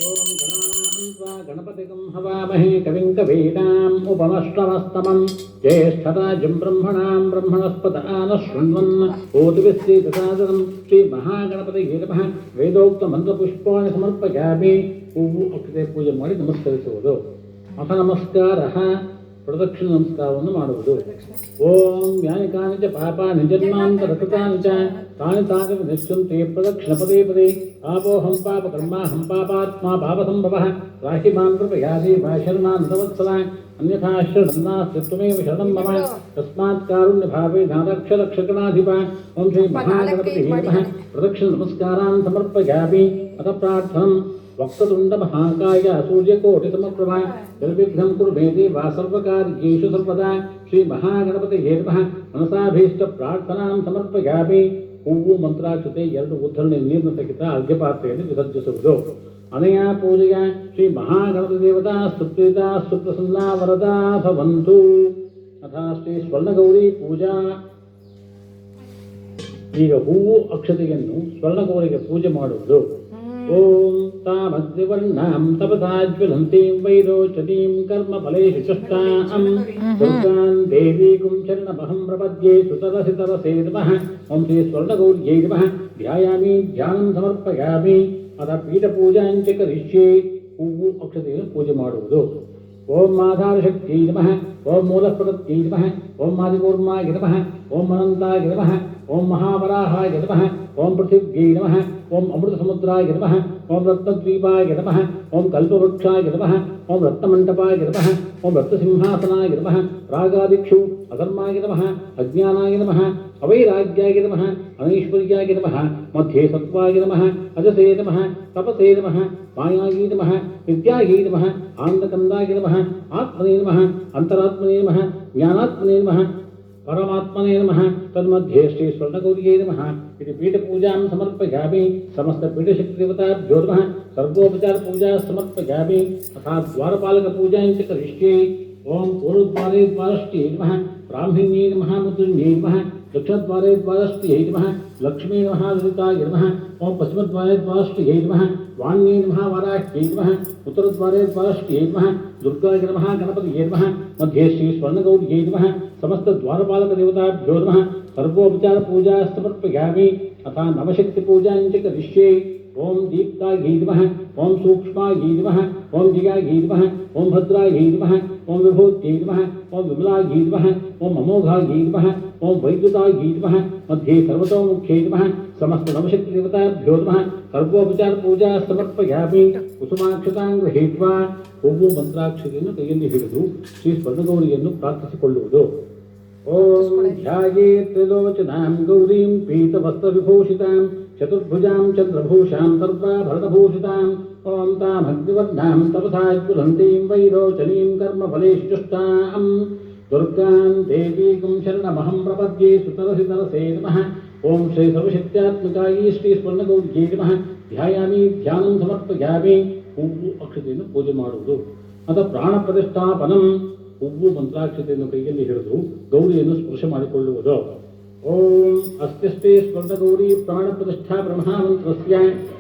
ಓಂ ಗಣಾನಾಹಂ ತ್ವಾ ಗಣಪತಿಗಂ ಹವಾಮಹೇ ಕವಿಂ ಕವೀನಾಂ ಉಪಮಶ್ರವಸ್ತಮಂ ಜ್ಯೇಷ್ಠರಾಜಂ ಬ್ರಹ್ಮಣಾಂ ಬ್ರಹ್ಮಣಸ್ಪತ ಆನಃ ಶೃಣ್ವನ್ ಓತಿಭಿಸ್ಸೀದಸಾದನಂ. ಶ್ರೀ ಮಹಾಗಣಪತಿಯೇ ನಮಃ. ವೇದೋಕ್ತ ಮಂತ್ರಪುಷ್ಪಾಣಿ ಸಮರ್ಪಯಾಮಿ. ಹೂವು ಅಕ್ಷತೆ ಪೂಜೆ ಮಾಡಿ ನಮಸ್ಕರಿಸುವುದು. ಅಥ ನಮಸ್ಕಾರ ಪ್ರದಕ್ಷಿಣ ನಮಸ್ಕಾರವನ್ನು ಮಾಡುವುದು. ಓಂ ಯಾನಿ ಕಾನಿ ಚ ಪಾಪಾನಿ ಜನ್ಮಾಂತರ ಕೃತಾನಿ ಚ ತಾನಿ ತಾನಿ ನಿಶ್ಚಂತೆ ಪ್ರದಕ್ಷಿಣ ಪದೇ ಪದೇ ಪಾಪೋಹಂ ಪಾಪ ಕರ್ಮಾಹಂ ಪಾಪಾತ್ಮಾ ಪಾಪಸಂಭವಃ ರಾಹಿ ಮಾಂ ಕೃಪಯಾದಿ ಮಾ ಶರಣಾನಂದವತ್ಸಲ ಅನ್ಯಥಾ ಶರಣಾಸ್ತ್ವಮೇವ ಶರಣಂ ಮಮ ತಸ್ಮಾತ್ ಕಾರುಣ್ಯ ಭಾವೇ ಧಾರಕ್ಷರಕ್ಷಕಣಾಧಿಪ. ಓಂ ಶ್ರೀ ಮಹಾಗಣಪತಿ ನಮಃ. ಪ್ರದಕ್ಷಿಣ ನಮಸ್ಕಾರಾನ್ ಸಮರ್ಪಯಾಮಿ. ಅಥ ಪ್ರಾರ್ಥನಂ ವಕ್ರತುಂಡ ಮಹಾಕಾಯ ಸೂರ್ಯಕೋಟಿ ಸಮಪ್ರಭ ನಿರ್ವಿಘ್ನಂ ಕುರು ಮೇ ದೇವ ಸರ್ವಕಾರ್ಯೇಷು ಸರ್ವದಾ. ಶ್ರೀ ಮಹಾಗಣಪತಿಯೇ ನಮಃ. ಮನಸಾಭೀಷ್ಟ ಪ್ರಾರ್ಥನಾಂ ಸಮರ್ಪಯಾಮಿ. ಹೂವು ಮಂತ್ರಾಕ್ಷತೆ 2 ಉದ್ಧರಣೆ ನೀರಿನ ಸಹಿತ ಅರ್ಘ್ಯಪಾತ್ರೆಯಲ್ಲಿ ವಿಸರ್ಜಿಸುವುದು. ಅನಯ ಪೂಜೆಯ ಶ್ರೀ ಮಹಾಗಣಪತಿ ದೇವತಾ ಸ್ತುತ್ರಿತಾ ಸುಪ್ರಸನ್ನಾ ವರದಾ ಭವಂತು. ಅಥ ಶ್ರೀ ಸ್ವರ್ಣಗೌರಿ ಪೂಜಾ. ಈಗ ಹೂವು ಅಕ್ಷತೆಯನ್ನು ಸ್ವರ್ಣಗೌರಿಗೆ ಪೂಜೆ ಮಾಡುವುದು. ಓಂ ತಾಮಗ್ನಿವರ್ಣಾಂ ತಪಸಾಜ್ವಲಂತೀಂ ವೈರೋಚತೀಂ ಕರ್ಮಫಲೇಷು ಚಷ್ಟಾಂ ದುರ್ಗಾಂ ದೇವೀಂ ಶರಣಮಹಂ ಪ್ರಪದ್ಯೆ ಸುತರಸಿತರಸೇ ನಮಃ. ಓಂ ಶ್ರೀ ಸ್ವರ್ಣಗೌರ್ಯೈ ನಮಃ. ಧ್ಯಾಯಾಮಿ ಧ್ಯಾನಂ ಸಮರ್ಪಯಾಮಿ. ಅಥ ಪೀಠಪೂಜಾಂಚ ಕರಿಷ್ಯೆ. ಹೂವು ಅಕ್ಷತೆಯನ್ನು ಪೂಜೆ ಮಾಡುವುದು. ಓಂ ಆಧಾರಶಕ್ತಿಯೈ ನಮಃ. ಓಂ ಮೂಲಪ್ರದತ್ಯೈ ನಮಃ. ಓಂ ಆದಿಕೂರ್ಮಾಯ ನಮಃ. ಓಂ ಅನಂತಾಯ ನಮಃ. ಓಂ ಮಹಾವರಾಹಾಯ ನಮಃ. ಓಂ ಪೃಥಿವ್ಯೈ ನಮಃ. ಓಂ ಅಮೃತಸಮುದ್ರಾಯ ನಮಃ. ಓಂ ರತ್ನದ್ವೀಪಾಯ ನಮಃ. ಓಂ ಕಲ್ಪವೃಕ್ಷಾಯ ನಮಃ. ಓಂ ರತ್ನಮಂಟಪಾಯ ನಮಃ. ಓಂ ರತ್ನಸಿಂಹಾಸನಾಯ ನಮಃ. ರಾಗಾದಿಕ್ಷು ಅಧರ್ಮಾಯ ನಮಃ. ಅಜ್ಞಾನಾಯ ನಮಃ. ಅವೈರಾಗ್ಯಾಯ ನಮಃ. ಅನೈಶ್ವರ್ಯಾಯ ನಮಃ. ಮಧ್ಯೆ ಸತ್ವಾಯ ನಮಃ. ಅಜಸೇ ನಮಃ. ತಪಸೇ ನಮಃ. ಮಾಯಾಯೈ ನಮಃ. ವಿದ್ಯಾಯೈ ನಮಃ. ಆನಂದಕಂದಾಯ ನಮಃ. ಆತ್ಮನೇ ನಮಃ. ಅಂತರಾತ್ಮನೇ ನಮಃ. ಜ್ಞಾನಾತ್ಮನೇ ನಮಃ. ಪರಮಾತ್ಮನೇ ನಮಃ. ತನ್ಮಧ್ಯೆ ಶ್ರೀ ಸ್ವರ್ಣಗೌರ್ಯೈ ನಮಃ. ಇದು ಪೀಠಪೂಜಾಂ ಸಮರ್ಪಯಾಮಿ. ಸಮಸ್ತ ಪೀಠಶಕ್ತಿದೇವತಾಭ್ಯೋ ನಮಃ. ಸರ್ಗೋಪಚಾರ ಪೂಜಾ ಸಮರ್ಪಯಾಮಿ. ತಥಾ ದ್ವಾರಪಾಲಕ ಪೂಜಾಂಚ ಕರಿಷ್ಯೆ. ಓಂ ಪೂರ್ವದ್ವಾರೇ ದ್ವಾರಷ್ಟ್ಯೈ ನಮಃ. ಬ್ರಾಹ್ಮಣ್ಯೈ ನಮಃ. ಮುದ್ರಣ್ಯೈ ನಮಃ. ದಕ್ಷಿಣದ್ವಾರೇ ದ್ವಾರಷ್ಟ್ಯೈ ನಮಃ. ಲಕ್ಷ್ಮೀ ನಮಃ. ಲಲಿತಾಯ ನಮಃ. ಓಂ ಪಶ್ಚಿಮದ್ವಾರೇ ದ್ವಾರಷ್ಟ್ಯೈ ನಮಃ. ವಾಣ್ಯೈ ನಮಃ. ವಾರಾಹ್ಯೈ ನಮಃ. ಉತ್ತರದ್ವಾರೇ ದ್ವಾರಷ್ಟ್ಯೈ ನಮಃ. ದುರ್ಗಾಯ ನಮಃ. ಗಣಪತಿಯೇ ನಮಃ. ಮಧ್ಯೆ ಶ್ರೀ ಸ್ವರ್ಣಗೌರ್ಯೈ ನಮಃ. ಸಮಸ್ತ ದ್ವಾರಪಾಲಕ ದೇವತಾಭ್ಯೋ ನಮಃ. ಸರ್ವೋಪಚಾರ ಪೂಜಾ ಸಮರ್ಪಯಾಮಿ. ಅಥ ನವಶಕ್ತಿ ಪೂಜಾಂಚ ಕರಿಷ್ಯೆ. ಓಂ ದೀಪ್ತಾಯೈ ನಮಃ. ಓಂ ಸೂಕ್ಷ್ಮಾಯೈ ನಮಃ. ಓಂ ಜಿಗಾಯೈ ನಮಃ. ಓಂ ಭದ್ರಾಯೈ ನಮಃ. ಓಂ ವಿಭೂತ್ಯೈ ನಮಃ. ಓಂ ವಿಮಲಾಯೈ ನಮಃ. ಓಂ ಅಮೋಘಾಯೈ ನಮಃ. ಓಂ ವೈದ್ಯುತಾಯೈ ನಮಃ. ಮಧ್ಯೆ ಸರ್ವತೋಮುಖ್ಯೈ ನಮಃ. ಸಮಸ್ತ ನವಶಕ್ತಿ ದೇವತಾಭ್ಯೋ ನಮಃ. ಸರ್ವೋಪಚಾರ ಪೂಜಾ ಸಮರ್ಪಯಾಮಿ. ಕುಸುಮಾಕ್ಷತಾಂ ಗೃಹೀತ್ವಾ. ಹೂವು ಮಂತ್ರಾಕ್ಷತೆಯನ್ನು ಕೈಯಲ್ಲಿ ಹಿಡಿದು ಶ್ರೀ ಸ್ವರ್ಣಗೌರಿಯನ್ನು ಪ್ರಾರ್ಥಿಸಿಕೊಳ್ಳುವುದು. ಓಂ ಧ್ಯಾಯೇ ತ್ರಿಲೋಚನಾಂ ಗೌರೀಂ ಪೀತವಸ್ತ್ರವಿಭೂಷಿತಾಂ ಚತುರ್ಭುಜಾಂ ಚಂದ್ರಭೂಷಾಂ ಸರ್ವಾಭರಣಭೂಷಿತಾಂ. ಓಂ ತಾಮಗ್ನಿವರ್ಣಾಂ ತಪಸಾಜ್ವಲಂತೀಂ ವೈರೋಚನೀಂ ಕರ್ಮಫಲೇಷು ಚಷ್ಟಾಂ. ದುರ್ಗಾಂ ದೇವೀಂ ಶರಣಮಹಂ ಪ್ರಪದ್ಯೆ ಸುತರಸಿತರಸೇ ನಮಃ. ಓಂ ಶ್ರೀ ಸರ್ವಶಕ್ತ್ಯಾತ್ಮಕಾಯಿ ಶ್ರೀ ಸ್ವರ್ಣಗೌರ್ಯೈ ನಮಃ. ಧ್ಯಾಯಾಮಿ ಧ್ಯಾನಂ ಸಮರ್ಪಯಾಮಿ. ಹೂವು ಅಕ್ಷತೆಯನ್ನು ಪೂಜೆ ಮಾಡುವುದು. ಅಥ ಪ್ರಾಣ ಪ್ರತಿಷ್ಠಾಪನಂ. ಹೂವು ಮಂತ್ರಾಕ್ಷತೆಯನ್ನು ಕೈಯಲ್ಲಿ ಹಿಡಿದು ಗೌರಿಯನ್ನು ಸ್ಪರ್ಶ ಮಾಡಿಕೊಳ್ಳುವುದು. ಓಂ ಅಸ್ತಿಷ್ಟೇ ಸ್ವರ್ಣಗೌರಿ ಪ್ರಾಣ ಪ್ರತಿಷ್ಠಾ ಬ್ರಹ್ಮಮಂತ್ರಸ್ಯ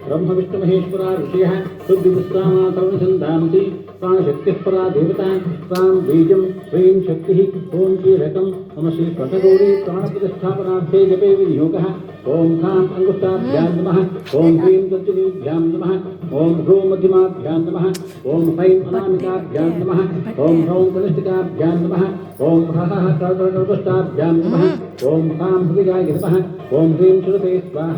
ಬ್ರಹ್ಮ ವಿಷ್ಣು ಮಹೇಶ್ವರ ಋಷಿಯಃ ಸುದ್ದಿವಿಶ್ರಾಮ ಸರ್ವಸಂಧಾಂಸಿ ಪ್ರಾಣಶಕ್ತಿಃ ಪರಾ ದೇವತಾ ಪ್ರಾಂ ಬೀಜಂ ಹ್ರೀಂ ಶಕ್ತಿಃ ಓಂ ಕೀಲಕಂ ಮಮ ಶ್ರೀ ಸ್ವರ್ಣಗೌರಿ ಪ್ರಾಣ ಪ್ರತಿಷ್ಠಾಪನಾರ್ಥೇ ಜಪೇ ವಿನಿಯೋಗಃ. ಓಂ ಖಾಂ ಅಂಗುಷ್ಠಾಭ್ಯಾಂ ನಮಃ. ಓಂ ಹ್ರೀಂ ತರ್ಜನೀಭ್ಯಾಂ ನಮಃ. ಓಂ ಹ್ರೂಂ ಮಧ್ಯಮಾಭ್ಯಾಂ ನಮಃ. ಓಂ ಹೈಂ ಅನಾಮಿಕಾಭ್ಯಾಂ ನಮಃ. ಓಂ ಹ್ರೌಂ ಕನಿಷ್ಠಿಕಾಭ್ಯಾಂ ನಮಃ. ಓಂ ಹಃ ಕರ್ಕಟಕೃಷ್ಟಾಭ್ಯಾಂ ನಮಃ. ಓಂ ಹಾಂ ಹೃದಯಾಯ ನಮಃ. ಓಂ ಹ್ರೀಂ ಶ್ರುತೇ ಸ್ವಾಹ.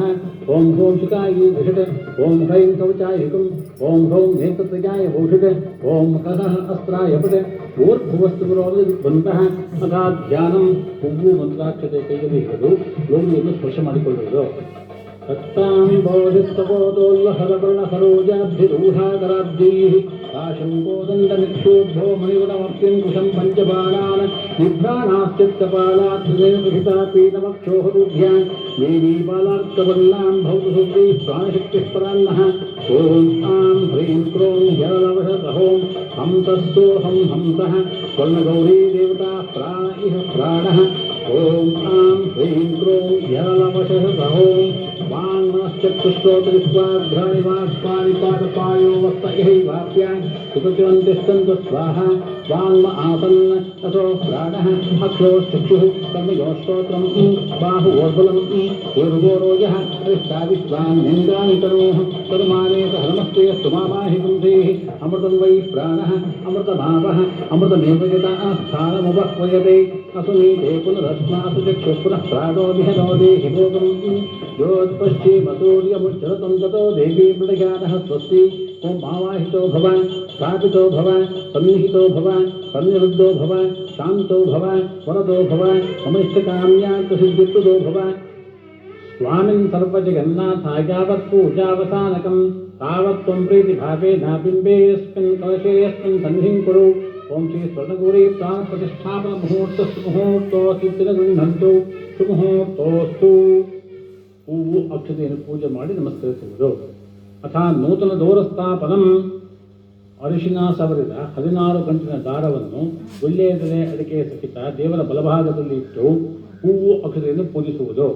ಓಂ ಹ್ರೌಂ ಶುಕಾಯೈ ಧಿಷಟ್. ಓಂ ಹ್ರೈಂ ಕವಚಾಯ ಹಿಕಂ. ಓಂ ಹ್ರೌಂ ನೇತ್ರತ್ರಯಾಯ ಭೂಷಿತ್. ಓಂ ಹಃ ಅಸ್ತ್ರಾಯ ಪಟ್. ಊರ್ಧ್ವಸ್ತು ಗುರೋವಂತಹ. ಅಥಾ ಧ್ಯಾನಂ. ಹೂವು ಮಂತ್ರಾಕ್ಷತೆ ಕೈಯಲ್ಲಿ ಹಿಡಿದು ಗೌರಿಯನ್ನು ಸ್ಪರ್ಶ ಮಾಡಿಕೊಳ್ಳುವುದು. रक्ताम्बोधिस्तपोतोल्लहरवर्णसरोजाब्धिरूढाकराब्जैः पाशं कोदण्डनिक्षोभ्यो मणिगुणमप्यं कुशं पञ्चबाणान् निभ्राणाश्चित्तपालात् हृदयगृहिता पीतमक्षोहरुभ्यां देवीबालार्कवर्णां भौतसुद्री प्राणशक्तिः परान्नः. ॐ आं ह्रीं क्रों ह्यलवशतहों हंसस्सोऽहं हंसः. स्वर्णगौरी देवता प्राण इह प्राणः. ॐ आं ह्रीं क्रों ह्यलवशतहों वाङ्मनश्चक्षुश्रोत्रविश्वाघ्राणि वाक्पाणि पादपायो वस्त इहैवाप्यान् सुकृतिवन्तिष्ठन्तु स्वाहा. वाङ्म आसन् अतो प्राणः अक्षोश्चक्षुः कर्मयोस्तोत्रं बाहुवोर्बलं ऊर्वोरोजः हरिष्ठाविश्वान्यङ्गानि तनोः तनुमानेत हरमस्ते स्तुमामाहि पुंसेः अमृतं वै प्राणः अमृतभावः अमृतमेव यथा स्थानमुपह्वयते असुनीते पुनरस्मासु चक्षुः पुनः प्राणो विहनो देहि भोगं योत्पश्चिमसूर्यमुच्चरतं ततो देवी मृडयानः स्वस्ति ओं भावाहितो भवान् स्थापितो भवान् सन्निहितो भवान् सन्निरुद्धो भवान् शान्तो भवान् वरदो भवान् ममिष्टकाम्यार्थसिद्धिप्रदो भवान् स्वामिन् सर्वजगन्नाथाय यावत् पूजावसानकं तावत् त्वं प्रीतिभावेन बिम्बेऽस्मिन् कलशेऽस्मिन् सन्निधिं कुरु ओं श्री स्वर्णगौरी प्राणप्रतिष्ठापन मुहूर्तस्तु मुहूर्तोऽस्ति गृह्णन्तु सुमुहूर्तोऽस्तु ಹೂವು ಅಕ್ಷತೆಯನ್ನು ಪೂಜೆ ಮಾಡಿ ನಮಸ್ಕರಿಸುವುದು. ಅಥ ನೂತನ ದೋರಸ್ಥಾಪನಂ ಅರಿಶಿನ ಸವರಿದ 16 ಗಂಟಿನ ದಾರವನ್ನು ಒಳ್ಳೆಯದೆಲೆ ಅಡಿಕೆ ಸಹಿತ ದೇವರ ಬಲಭಾಗದಲ್ಲಿ ಇಟ್ಟು ಹೂವು ಅಕ್ಷತೆಯನ್ನು ಪೂಜಿಸುವುದು.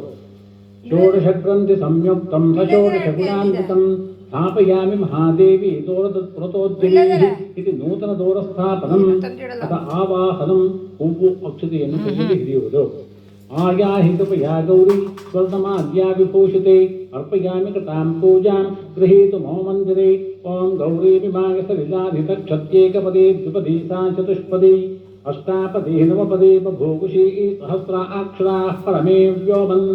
ಷೋಡಶ ಗ್ರಂಥಿ ಸಂಯುಕ್ತಂ ಷೋಡಶ ಗುಣಾನ್ವಿತಂ ಸ್ಥಾಪಯಾಮಿ ಮಹಾದೇವಿ ಪುರತೋದ್ಯಮೈಃ ಇತಿ ನೂತನ ದೋರಸ್ಥಾಪನಂ ಅಥ ಆವಾಹನಂ ಹೂವು ಅಕ್ಷತೆಯನ್ನು ಕೈಯಲ್ಲಿ ಹಿಡಿಯುವುದು. आयाहि कृपया गौरी स्वर्णमाद्या विभूषिते अर्पयामि कृतां पूजां गृहीतु मम मन्दिरे ओं गौरी विमागसलिलाधितक्षत्येकपदे द्विपदी सा चतुष्पदी अष्टापदी नवपदी बभूगुषी सहस्राक्षराः परमे व्योमन्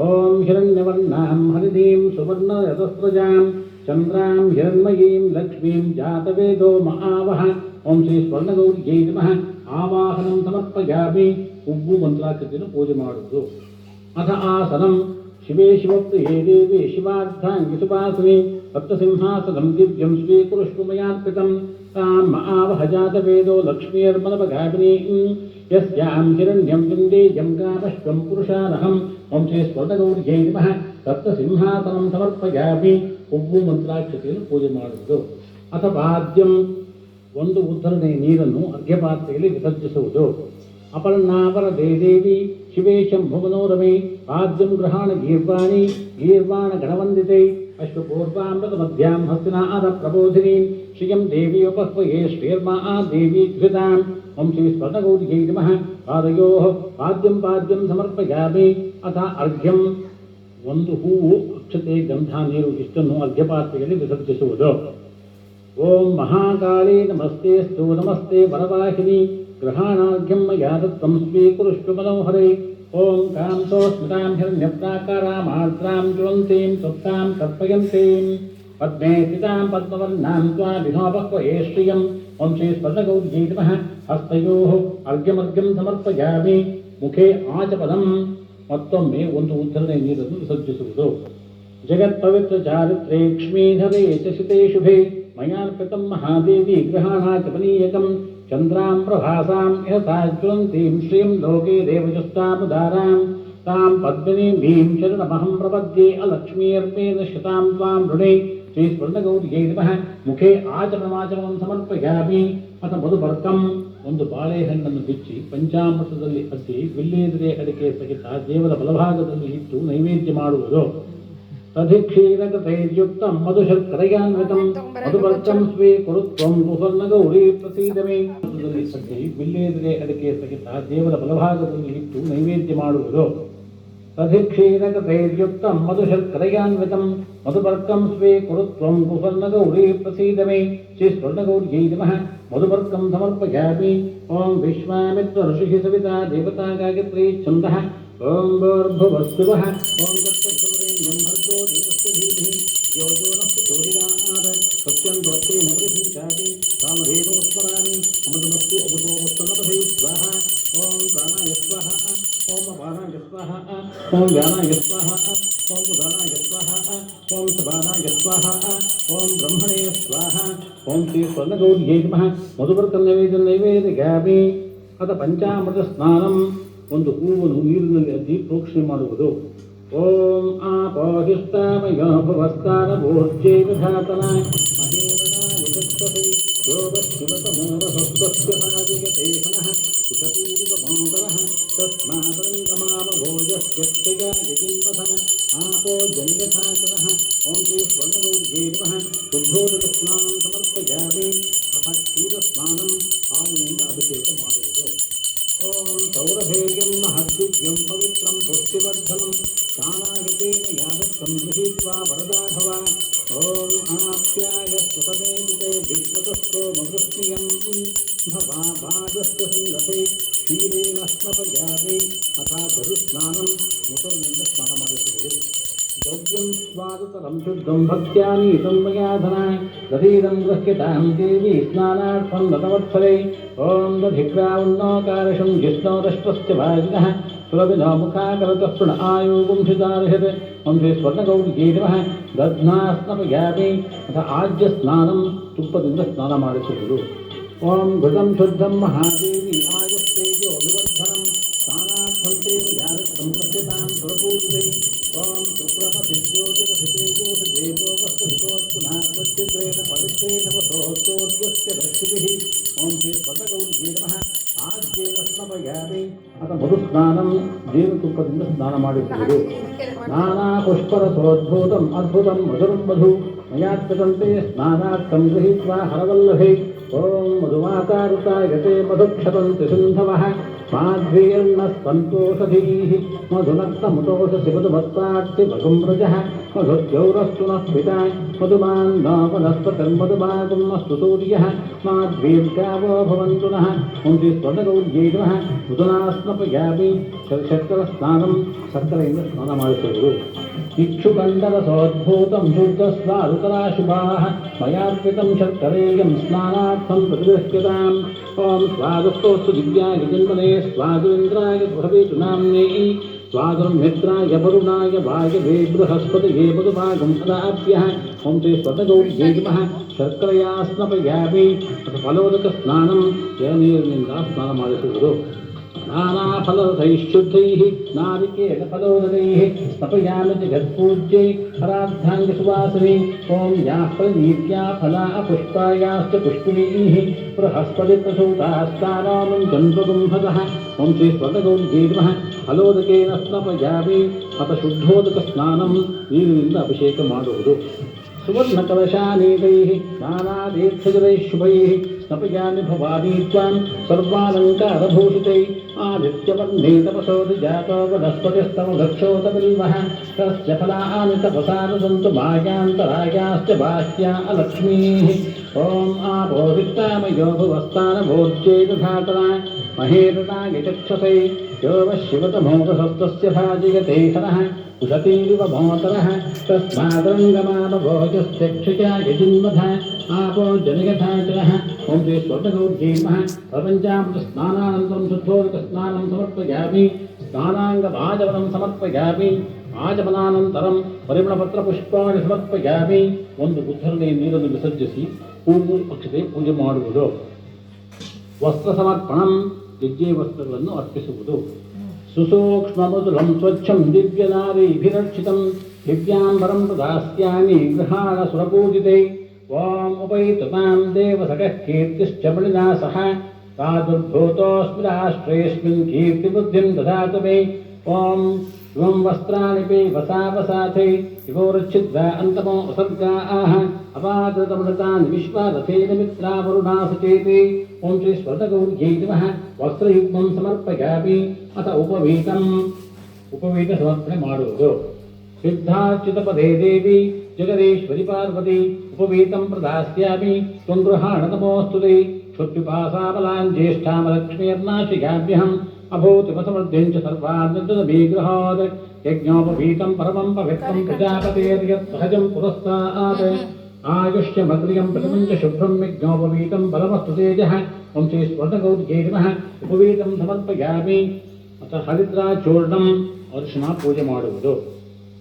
ओं हिरण्यवर्णां हरिदीं सुवर्णरजस्रजां चन्द्रां हिरण्मयीं लक्ष्मीं जातवेदो महावः ओं श्री स्वर्णगौर्यै नमः ಆವಾಹನಂ ಸಮರ್ಪಯಾಮಿ ಹೂವು ಮಂತ್ರಾಕ್ಷತೆಯನ್ನು ಪೂಜೆ ಮಾಡುವುದು. ಅಥ ಆಸನಂ ಶಿವೇ ಶಿವಪ್ರಿಯೇ ದೇವಿ ಶಿವಾರ್ಧಾಂಗಿ ಸುಪಾಸಿನಿ ಸಪ್ತಸಿಂಹಾಸನಂ ದಿವ್ಯಂ ಸ್ವೀಕುರುಷ್ವ ಮಯಾರ್ಪಿತಂ ತಾಂ ಆವಹ ಜಾತವೇದೋ ಲಕ್ಷ್ಮೀರ್ಮನಪಗಾಮಿನಿ ಯಸ್ಯಾಂ ಹಿರಣ್ಯಂ ವಿಂದೇಯಂ ಗಾಮಶ್ವಂ ಪುರುಷಾನಹಂ ಓಂ ಶ್ರೀ ಸ್ವರ್ಣಗೌರ್ಯೈ ನಮಃ ಸಪ್ತಸಿಂಹಾಸನಂ ಸಮರ್ಪಯಾಮಿ ಹೂವು ಮಂತ್ರಾಕ್ಷತೆಯನ್ನು ಪೂಜೆ ಮಾಡುವುದು. ಅಥ ವಾದ್ಯಂ ಒಂದು ಉದ್ಧರಣೆ ನೀರನ್ನು ಅರ್ಘ್ಯಪಾತ್ರೆಯಲ್ಲಿ ವಿಸರ್ಜಿಸುವುದು. ಅಪರ್ಣಾವರ ದೇವಿ ಶಿವೇ ಶಂಭುಮನೋರಮೆ ಪಾದ್ಯಂ ಗೃಹಾಣ ಗೀರ್ವಾಣಿ ಗೀರ್ವಾಣ ಗಣವಂದಿತೆ ಅಶ್ವಪೂರ್ವಾಮೃತ ಮಧ್ಯಾಂ ಹಸ್ತಿನಾದ ಪ್ರಬೋಧಿನಿ ಶ್ರಿಯಂ ದೇವಿಯೋಪಹ್ವಯೇ ಶ್ರೀರ್ಮಾ ದೇವಿ ಧೃತಾಂ ಓಂ ಶ್ರೀ ಸ್ವರ್ಣಗೌರ್ಯೈ ನಮಃ ಪಾದಯೋಃ ಪಾದ್ಯಂ ಪಾದ್ಯಂ ಸಮರ್ಪಯಾಮಿ. ಅಥ ಅರ್ಘ್ಯಂ ಒಂದು ಹೂವು ಅಕ್ಷತೆ ಗಂಧ ನೀರು ಇಷ್ಟನ್ನು ಅರ್ಘ್ಯಪಾತ್ರೆಯಲ್ಲಿ ವಿಸರ್ಜಿಸುವುದು. ಓಂ ಮಹಾಕಾಳೇ ನಮಸ್ತೆಸ್ತು ನಮಸ್ತೆ ವರವಾಹಿನಿ ಗೃಹಾಣಾರ್ಘ್ಯಂ ಮಯಾ ದತ್ತಂ ಸ್ವೀಕುರುಷ್ವ ಮನೋಹರೇ ಓಂ ಕಾಂತೋ ಸ್ಮಿತಾಂ ಹಿರಣ್ಯಪ್ರಾಕಾರಾಂ ಆರ್ದ್ರಾಂ ಜ್ವಲಂತೀಂ ಸುಪ್ತಾಂ ತರ್ಪಯಂತೀಂ ಪದ್ಮೇ ಸ್ಥಿತಾಂ ಪದ್ಮವರ್ಣಾಂ ತ್ವಾಭಿನೋಪಹ್ವಯೇ ಶ್ರಿಯಂ ಓಂ ಶ್ರೀ ಸ್ಪರ್ಶಗೌರ್ಯೈ ನಮಃ ಹಸ್ತಯೋಃ ಅರ್ಘ್ಯಮರ್ಘ್ಯಂ ಸಮರ್ಪಯಾಮಿ. ಮುಖೇ ಆಚಪದಂ ಮತ್ತೊಮ್ಮೆ ಒಂದು ಉದ್ಧರಣೆ ನೀರನ್ನು ವಿಸರ್ಜಿಸುವುದು. ಜಗತ್ಪವಿತ್ರ ಚಾರಿತ್ರೇ ಕ್ಷ್ಮೀಧರೇ ಚಸಿತೆ ಶುಭೆ ಮಯಾರ್ಪಿತಂ ಮಹಾದೇವಿ ಗೃಹಾಣಾಚಪನೀಯಕಂ ಚಂದ್ರಾಂ ಪ್ರಭಾಸಾಂ ಯಥಾ ಜ್ವಲಂತೀಂ ಶ್ರೀಂ ಲೋಕೆ ದೇವಜಸ್ತಾಮುದಾರಾಂ ತಾಂ ಪದ್ಮಿನೀಂ ಭೀಂ ಶರಣಮಹಂ ಪ್ರಪದ್ಯೆ ಅಲಕ್ಷ್ಮೀರ್ಮೇನ ಶತಾಂ ತ್ವಾಂ ಋಣೇ ಶ್ರೀ ಸ್ವರ್ಣಗೌರ್ಯೈ ನಮಃ. ಮುಖೇ ಆಚರಣಮಾಚರಣಂ ಸಮರ್ಪಯಾಮಿ. ಅಥ ಮಧುಪರ್ಕಂ ಒಂದು ಬಾಳೆಹಣ್ಣನ್ನು ಬಿಚ್ಚಿ ಪಂಚಾಮೃತದಲ್ಲಿ ಅದ್ದಿ ವಿಲ್ಲೇದರೆ ಅಡಿಕೆ ಸಹಿತ ದೇವರ ಬಲಭಾಗದಲ್ಲಿ ಇಟ್ಟು ನೈವೇದ್ಯ ಮಾಡುವುದು. ತಧಿಕ್ಷೀರಕತೈರ್ಯುಕ್ತಂ ಮಧುಶರ್ಕರಯಾನ್ವಿತಂ ಮಧುಪರ್ಕಂ ಸ್ವೀಕುರುತ್ವಂ ಸುವರ್ಣಗೌರೀ ಪ್ರಸೀದಮೇ. ವಿಲ್ಲೇದರೆ ಅಡಿಕೆ ಸಹಿತ ದೇವರ ಬಲಭಾಗದಲ್ಲಿ ಇಟ್ಟು ನೈವೇದ್ಯ ಮಾಡುವುದು. ತಧಿಕ್ಷೀರಕತೈರ್ಯುಕ್ತಂ ಮಧುಶರ್ಕರಯಾನ್ವಿತಂ ಮಧುಪರ್ಕಂ ಸ್ವೀಕುರುತ್ವಂ ಸುವರ್ಣಗೌರೀ ಪ್ರಸೀದಮೇ. ಶ್ರೀ ಸ್ವರ್ಣಗೌರ್ಯೈ ನಮಃ ಮಧುಪರ್ಕಂ ಸಮರ್ಪಯಾಮಿ. ಓಂ ವಿಶ್ವಾಮಿತ್ರ ಋಷಿಃ ಸವಿತಾ ದೇವತಾ ಗಾಯತ್ರಿ ಛಂದಃ ಓಂ ಭೂರ್ಭುವಃ ಓಂ ತತ್ಸವಿತುರ್ವರೆಣ್ಯಂ ಭರ್ಗೋ ದೇವಸ್ಯ ಧೀಮಹಿ ಯೋ ಯೋ ನಃ ಪ್ರಚೋದಯಾತ್ ಸತ್ಯಂ ದ್ವತ್ತೇನ ಪರಿಶುದ್ಧಾತಿ ಕಾಮಧೇನೋ ಸ್ಮರಾಮಿ ಅಮೃತಮಸ್ತು ಅಮೃತೋಮಸ್ತನಪಥೈ ಸ್ವಾಹಾ. ಓಂ ಪ್ರಾಣಾಯ ಸ್ವಾಹಾ ಓಂ ಅಪಾನಾಯ ಸ್ವಾಹಾ ಓಂ ವ್ಯಾನಾಯ ಸ್ವಾಹಾ ಓಂ ಉದಾನಾಯ ಸ್ವಾಹಾ ಓಂ ಸಪಾನಾಯ ಸ್ವಾಹಾ ಓಂ ಬ್ರಹ್ಮಣೇ ಸ್ವಾಹಾ. ಓಂ ಶ್ರೀ ಸ್ವರ್ಣಗೌರ್ಯೈ ನಮಃ ಮಧುಪರ್ಕಂ ನೈವೇದ್ಯಾಮಿ. ಅಥ ಪಂಚಾಮೃತ ಸ್ನಾನಂ ಒಂದು ಹೂವನ್ನು ನೀರಿನಲ್ಲಿ ಅದ್ದಿ ಪ್ರೋಕ್ಷಣೆ ಮಾಡುವುದು. ಓಂ ಆಪೋಹಿಷ್ಟಾಮಯೋ ಭವಸ್ತಾರಭೋರ್ಜೈವ ಘಾತನ ಮಹೇಂದ್ರನಾಯ ಚಕ್ಷಸೈ ಯೋಗಶಿವತಮೋರಸಸ್ವಸ್ಯನಾದಿಗತೇ ಹನಃ ಕುಶತೀರಿವ ಮಾತರಃ ತಸ್ಮಾದರಂಗಮಾಮಭೋಜಸ್ಯಕ್ಷಯಾಯ ಜಿನ್ವಸಃ ಆಪೋ ಜನ್ಯಥಾಚರಃ ಓಂ ಶ್ರೀ ಸ್ವರ್ಣಗೌರ್ಯೈ ನಮಃ ಶುದ್ಧೋದಕ ಸ್ನಾನ ಸಮರ್ಪಯಾಮಿ. ಅಥ ಕ್ಷೀರಸ್ನಾನಂ ಹಾಲಿನಿಂದ ಅಭಿಷೇಕ ಮಾಡುವುದು. ಓಂ ಸೌರಭೇಯಂ ಮಹದ್ದಿವ್ಯಂ ಪವಿತ್ರಂ ಪುಷ್ಟಿವರ್ಧನಂ ಸ್ನಾನಾಗತೇನ ಯಾದತ್ತಂ ಗೃಹೀತ್ವಾ ವರದಾ ಭವ. ಓಂ ಆಪ್ಯಾಯ ಸ್ವತಮೇದುತೆ ವಿಶ್ವತಸ್ಥೋ ಮಧುಸ್ಮಿಯಂ ಭವಾಭಾಜಸ್ಯ ಸಂಗತೆ ಕ್ಷೀರೇಣ ಸ್ನಪಯಾಮಿ. ಅಥ ದಧಿಸ್ನಾನಂ ಮೊಸರಿನಿಂದ ಸ್ನಾನ ಮಾಡಿಸುವುದು. ದ್ರವ್ಯಂ ಸ್ವಾದತರಂ ಶುದ್ಧಂ ಭಕ್ತ್ಯಾನೀತಂ ಮಯಾ ಧನ ದಧೀರಂ ಗೃಹ್ಯತಾಂ ದೇವಿ ಸ್ನಾನಾರ್ಥಂ ನತವತ್ಸಲೆ. ಓಂ ದಧಿಗ್ರಾವುನ್ನೋಕಾರಶಂ ಜಿಷ್ಣೋದಷ್ಟಸ್ಯ ಭಾಜಿನಃ ಸುರಭಿನೋ ಮುಖಾಕರತಃ ಪೃಣ ಆಯೋಗುಂಸಿತಾರ್ಹತೆ. ಓಂ ಶ್ರೀ ಸ್ವರ್ಣಗೌರ್ಯೈ ನಮಃ ದಧ್ನಾ ಸ್ನಪಯಾಮಿ. ಅಥ ಆಜ್ಯ ಸ್ನಾನಂ ತುಪ್ಪದಿಂದ ಸ್ನಾನ ಮಾಡಿಸುವುದು. ಓಂ ಘೃತಂ ಶುದ್ಧಂ ಮಹಾದೇವಿ ಆಯಸ್ತೇಜೋ ವಿವರ್ಧನಂ ಸ್ನಾನಾರ್ಥಂತೆ ಯಾದತ್ತಂ ಪ್ರಸ್ಯತಾಂ ಸುರಪೂಜಿತೆ. ಓಂ ಶುಕ್ರಪತಿದ್ಯೋತಿರಹಿತೇಜೋತಿದೇವೋಪಸ್ಥಿತೋತ್ಪುನಃ ಪವಿತ್ರೇಣ ವಸೋಸ್ತೋರ್ಯಸ್ಯ ರಕ್ಷಿಭಿಃ. ಓಂ ಶ್ರೀ ಸ್ವರ್ಣಗೌರ್ಯೈ ನಮಃ ಆಜ್ಯೇನ ಸ್ನಪಯಾಮಿ. ಅಥ ಮಧುಸ್ನಾನಂ ಜೇನುತುಪ್ಪದಿಂದ ಸ್ನಾನ ಮಾಡಿಸುವುದು. ನಾನಾ ಪುಷ್ಪರಸೋದ್ಭೂತಂ ಅದ್ಭುತಂ ಮಧುರಂ ಮಧು ಮಯಾತ್ಯದಂತೆ ಸ್ನಾನಾರ್ಥಂ ಗೃಹೀತ್ವಾ ಹರವಲ್ಲಭೆ. ಓಂ ಮಧುಮಾಕಾರುತಾಯತೆ ಮಧುಕ್ಷರಂತಿ ಸಿಂಧವಃ ಮಾಧ್ವೇರ್ನ ಸಂತೋಷಧೀಃ ಮಧುನಕ್ತಮುತೋಷಸಿ ಮಧುಮತ್ಪಾಟ್ಸಿ ಮಧುಮ್ರಜಃ ಮಧುದ್ಯೌರಸ್ತು ನಃ ಪಿತಾ ಮಧುಮಾನ್ನೋ ವನಸ್ಪತಿರ್ಮಧುಮಾಗುಮಸ್ತು ಸೂರ್ಯಃ ಮಾಧ್ವೀರ್ಗಾವೋ ಭವಂತು ನಃ. ಓಂ ಶ್ರೀ ಸ್ವರ್ಣಗೌರ್ಯೈ ನಮಃ ಮಧುನಾ ಸ್ನಪಯಾಮಿ. ಶರ್ಕರ ಸ್ನಾನಂ ಸಕ್ಕರೆಯಿಂದ ಸ್ನಾನ ಮಾಡಿಸುವುದು. ಇಕ್ಷುಕಂಡರಸೋದ್ಭೂತಂ ಶುದ್ಧಸ್ವಾದುಕರಾಶುಭಾಃ ಮಯಾರ್ಪಿತಂ ಶರ್ಕರೇಯಂ ಸ್ನಾನಾರ್ಥಂ ಪ್ರತಿಗೃಹ್ಯತಾಂ. ಓಂ ಸ್ವಾದುಸ್ತೋಸ್ತು ದಿವ್ಯಾಯ ಜನ್ಮನೇ ಸ್ವಾದುರಿಂದ್ರಾಯ ಬೃಹವೇತು ನಾಮ್ನೇ ಸ್ವಾದುರ್ಮಿತ್ರಾಯ ವರುಣಾಯ ವಾಯವೇ ಬೃಹಸ್ಪತಿಯೇ ಮಧುಭಾಗಂ ಸದಾಭ್ಯಃ. ಓಂ ಶ್ರೀ ಸ್ವರ್ಣಗೌರ್ಯೈ ನಮಃ ಶರ್ಕರೆಯ ಸ್ನಪಯಾಮಿ. ಅಥ ಫಲೋದಕ ಸ್ನಾನಂ ನೀರಿನಿಂದ ಸ್ನಾನ ಮಾಡಿಸುವುದು. ನಾನಾ ಫಲರಸೈಃಶುದ್ಧೈಃ ನಾರಿಕೇಲ ಫಲೋದಕೈಃ ಸ್ನಪಯಾಮಿ ಜಗತ್ಪೂಜ್ಯೈ ಹರಾರ್ಧಾಂಗ ಸುವಾಸಿನಿ. ಓಂ ಯಾಃ ಫಲನೀತ್ಯಾ ಫಲಾ ಪುಷ್ಪಾಯಾಶ್ಚ ಪುಷ್ಪಿಣೀಃ ಬೃಹಸ್ಪತಿ ಪ್ರಸೂತಾಸ್ತಾನೋ ಮುಂಚನ್ವಗುಂಭತಃ. ಓಂ ಶ್ರೀ ಸ್ವರ್ಣಗೌರ್ಯೈ ನಮಃ ಫಲೋದಕೇನ ಸ್ನಪಯಾಮಿ. ಅಥ ಶುದ್ಧೋದಕ ಸ್ನಾನಂ ನೀರಿನಿಂದ ಅಭಿಷೇಕ ಮಾಡುವುದು. ಸುವರ್ಣಕಲಶಾನೇಕೈಃ ನಾನಾತೀರ್ಥಜಲೈಃ ಶುಭೈಃ ಸ್ನಪಯಾಮಿ ಭವಾನಿ ತ್ವಾಂ ಸರ್ವಾಲಂಕಾರಭೂಷಿತೈ. ಆದಿತ್ಯವರ್ಣೇ ತಪಸೋಧಿ ಜಾತೋ ವನಸ್ಪತಿಸ್ತಮಧಕ್ಷೋತ ಬಿಲ್ವಃ ತಸ್ಯ ಫಲಾನಿ ತಪಸಾನು ಸಂತು ಮಾಯಾಂತರಾಯಾಶ್ಚ ಬಾಹ್ಯಾ ಅಲಕ್ಷ್ಮೀಃ. ಓಂ ಆಪೋ ವಿತ್ತಾಮಯೋ ಭುವಸ್ತಾನಭೋಜ್ಯೈ ತಥಾತರಾ ಮಹೇರಣಾಯ ಚಕ್ಷಸೈ यो वः शिवतमोकसप्तस्य भाजयते हरः उशतीरिव भोतरः तस्मादरङ्गमानभोजश्चक्षुचाय जिन्मथा आपो जनयथाचरः. ओं श्री स्वर्णगौर्यै नमः प्रपञ्चामृतस्नानानन्तरं शुद्धोदकस्नानं समर्पयामि. स्नानाङ्गभाजवनं समर्पयामि. ಆಚಮನಾನಂತರಂ ಪರಿಮಳಪತ್ರಪುಷ್ಪಾಣಿ ಸಮರ್ಪಯಾಮಿ. ಒಂದು ಉದ್ಧರಣೆಯ ನೀರನ್ನು ವಿಸರ್ಜಿಸಿ ಹೂವು ಅಕ್ಷತೆ ಪೂಜೆ ಮಾಡುವುದು. ವಸ್ತ್ರ ಸಮರ್ಪಣಂ ದಿವ್ಯ ವಸ್ತ್ರಗಳನ್ನು ಅರ್ಪಿಸುವುದು. ಸುಸೂಕ್ಷ್ಮಮೃದುಲಂ ಸ್ವಚ್ಛಂ ದಿವ್ಯನಾರೀಭಿರಕ್ಷಿತಂ ದಿವ್ಯಾಂಬರಂ ಪ್ರದಾಸ್ಯಾಮಿ ಗೃಹಾಣ ಸುರಪೂಜಿತೆ. ಓಂ ಉಪೈತತಾಂ ದೇವಸಖಃ ಕೀರ್ತಿಶ್ಚ ಬಳಿನಾ ಸಹ ಪ್ರಾದುರ್ಭೂತೋऽಸ್ಮಿ ರಾಷ್ಟ್ರೇऽಸ್ಮಿನ್ ಕೀರ್ತಿಬುದ್ಧಿಂ ದದಾತು ಮೇ. ಓಂ ध्रुवं वस्त्राणि पे वसावसाथे इवोरच्छिद्वा अन्तमो असर्गाः अपादतमृतान् विश्वारथेन मित्रा वरुणा सचेते. ओं श्री स्वर्णगौर्यै नमः वस्त्रयुग्मं समर्पयामि. अथ उपवीत समर्पणे ಮಾಡುವುದು. सिद्धाच्युतपदे देवी जगदीश्वरि पार्वती उपवीतं प्रदास्यामि. त्वं गृहाण नमोऽस्तु ते. क्षुत्पिपासाबलां ज्येष्ठामलक्ष्मीर्नाशिकाभ्यहम् अभूतिमसमृद्धिं च सर्वान्निर्जनविग्रहात् यज्ञोपवीतं परमं पवित्रं प्रजापतेर्यत्सहजं पुरस्तात् आयुष्यमग्र्यं प्रतिमं च शुभ्रं यज्ञोपवीतं बलमस्तु तेजः. ओं श्री स्वर्णगौर्यै नमः उपवीतं समर्पयामि. अथ हरिद्राचूर्णं अर्चना पूजे ಮಾಡುವುದು.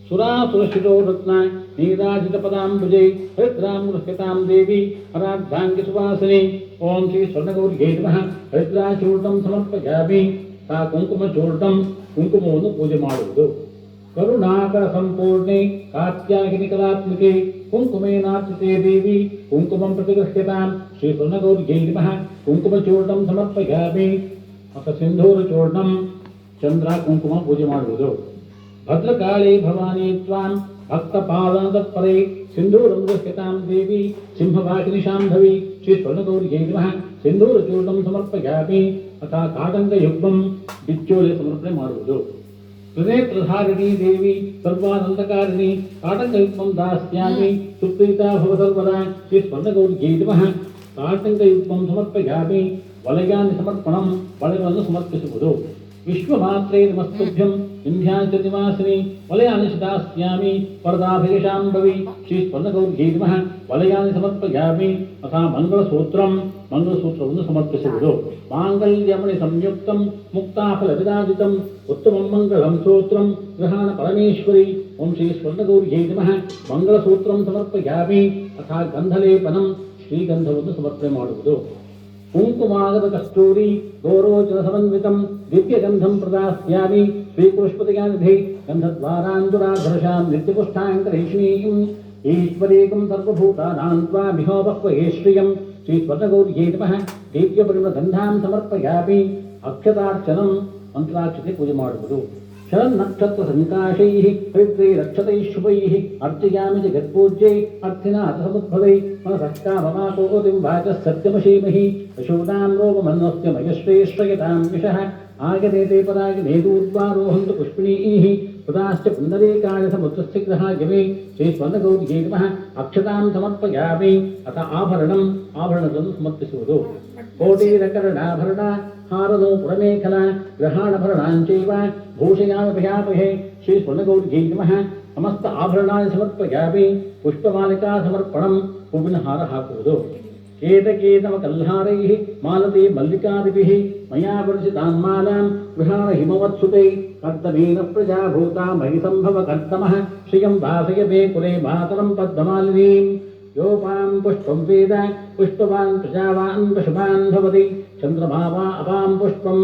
सुरासुरशिरो रत्न नीराजितपदाम्बुजै हरिद्रां गृह्यतां देवी हरार्धाङ्गि सुवासिनी. ओं श्री स्वर्णगौर्यै नमः हरिद्राचूर्णं समर्पयामि. सा ಕುಂಕುಮಚೂರ್ಣಂ ಕುಂಕುಮವನ್ನು ಪೂಜೆ ಮಾಡುವುದು. ಕರುಣಾಕರ ಸಂಪೂರ್ಣೆ ಕಾತ್ಯಾಯಿನಿ ಕಲಾತ್ಮಿಕೆ ಕುಂಕುಮೇನಾರ್ಚಿತೆ ದೇವಿ ಕುಂಕುಮಂ ಪ್ರತಿಗೃಹ್ಯತಾಂ. ಶ್ರೀ ಸ್ವರ್ಣಗೌರ್यै ನಮಃ ಕುಂಕುಮಚೂರ್ಣಂ ಸಮರ್ಪಯಾಮಿ. ಅಥ ಸಿಂಧೂರಚೂರ್ಣಂ ಚಂದ್ರ ಕುಂಕುಮ ಪೂಜೆ ಮಾಡುವುದು. भद्रकाली भवानी त्वां भक्तपादतत्परे सिन्दूरं गृह्यतां देवी सिंहवाहिनी शाम्भवी श्री स्वर्णगौर्यै नमः सिन्दूरचूर्णं समर्पयामि अथ काटङ्कयुग्मं बिच्चोले समर्पणे माडुವುದು त्रिनेत्रधारिणी देवी सर्वानन्दकारिणी काटङ्कयुग्मं दास्यामि सुप्रीता भव सर्वदा श्री स्वर्णगौर्यै नमः काटङ्कयुग्मं समर्पयामि वलयानि समर्पणं वलयವನ್ನು ಸಮರ್ಪಿಸುವುದು विश्वमात्रे नमस्तुभ्यं विन्ध्याचलनिवासिनी वलयानि दास्यामि वरदाभिषाम्भवी श्री स्वर्णगौर्यै नमः वलयानि समर्पयामि अथ मंगलसूत्रವನ್ನು ಸಮರ್ಪಿಸುವುದು माङ्गल्यमणि संयुक्तं मुक्ताफलविदादितं उत्तमं मंगलं सूत्रं गृहाण परमेश्वरी ओं श्री स्वर्णगौर्यै नमः मंगलसूत्रं समर्पयामि अथ गन्धलेपनं श्रीगन्धವನ್ನು ಸಮರ್ಪಣೆ ಮಾಡುವುದು कुङ्कुमागत कस्तूरी गौरोचन समन्वितं दिव्यगन्धं प्रदास्यामि श्रीकृष्णपतिगानिधि गन्धद्वारान्दुराधर्षां नित्यपुष्टाङ्करेष्णीं ईश्वरीकं सर्वभूतानां त्वामिहोपक्वये श्रियं श्रीस्वर्णगौर्यै नमः दिव्यपरिमलगन्धां समर्पयामि अक्षतार्चनं मंत्राक्षते पूजे ಮಾಡುವುದು शरन्नक्षत्र संकाशैः पवित्रैरक्षतैः शुभैः अर्चयामि जगत्पूज्ये अर्थिनाथ समुद्भवै मनसक्काममाकोतिं वाचः सत्यमशीमहि पशूनां रोगमन्वस्य मयश्रेष्ठयतां विशः आगते पदागिने दूर्वारोहन्तु पुष्पिणीः पुदाश्च पुण्डरीकाणि समुद्रस्य ग्रहायमे श्रीस्वर्णगौर्यै नमः अक्षतां समर्पयामि अथ आभरणವನ್ನು ಸಮರ್ಪಿಸುವುದು कोटिरकरणाभरण हारनो पुरमेखला ग्रहाणभरणाञ्चैव भूषयामि भयापहे श्री स्वर्णगौर्यै नमः समस्त आभरणानि समर्पयामि पुष्पमालिका समर्पणं हूविನ हार हाकुವುದು केतकेतमकल्हारैः मालती मल्लिकादिभिः मया वर्षितां मालां गृहाण हिमवत्सुते कर्तमेन प्रजाभूता मयि सम्भव कर्तमः श्रियं वासयते कुले मातरं पद्ममालिनीं योपां पुष्पं वेद पुष्पवान् प्रजावान् पशुमान् भवति चन्द्रमा वा अपां पुष्पं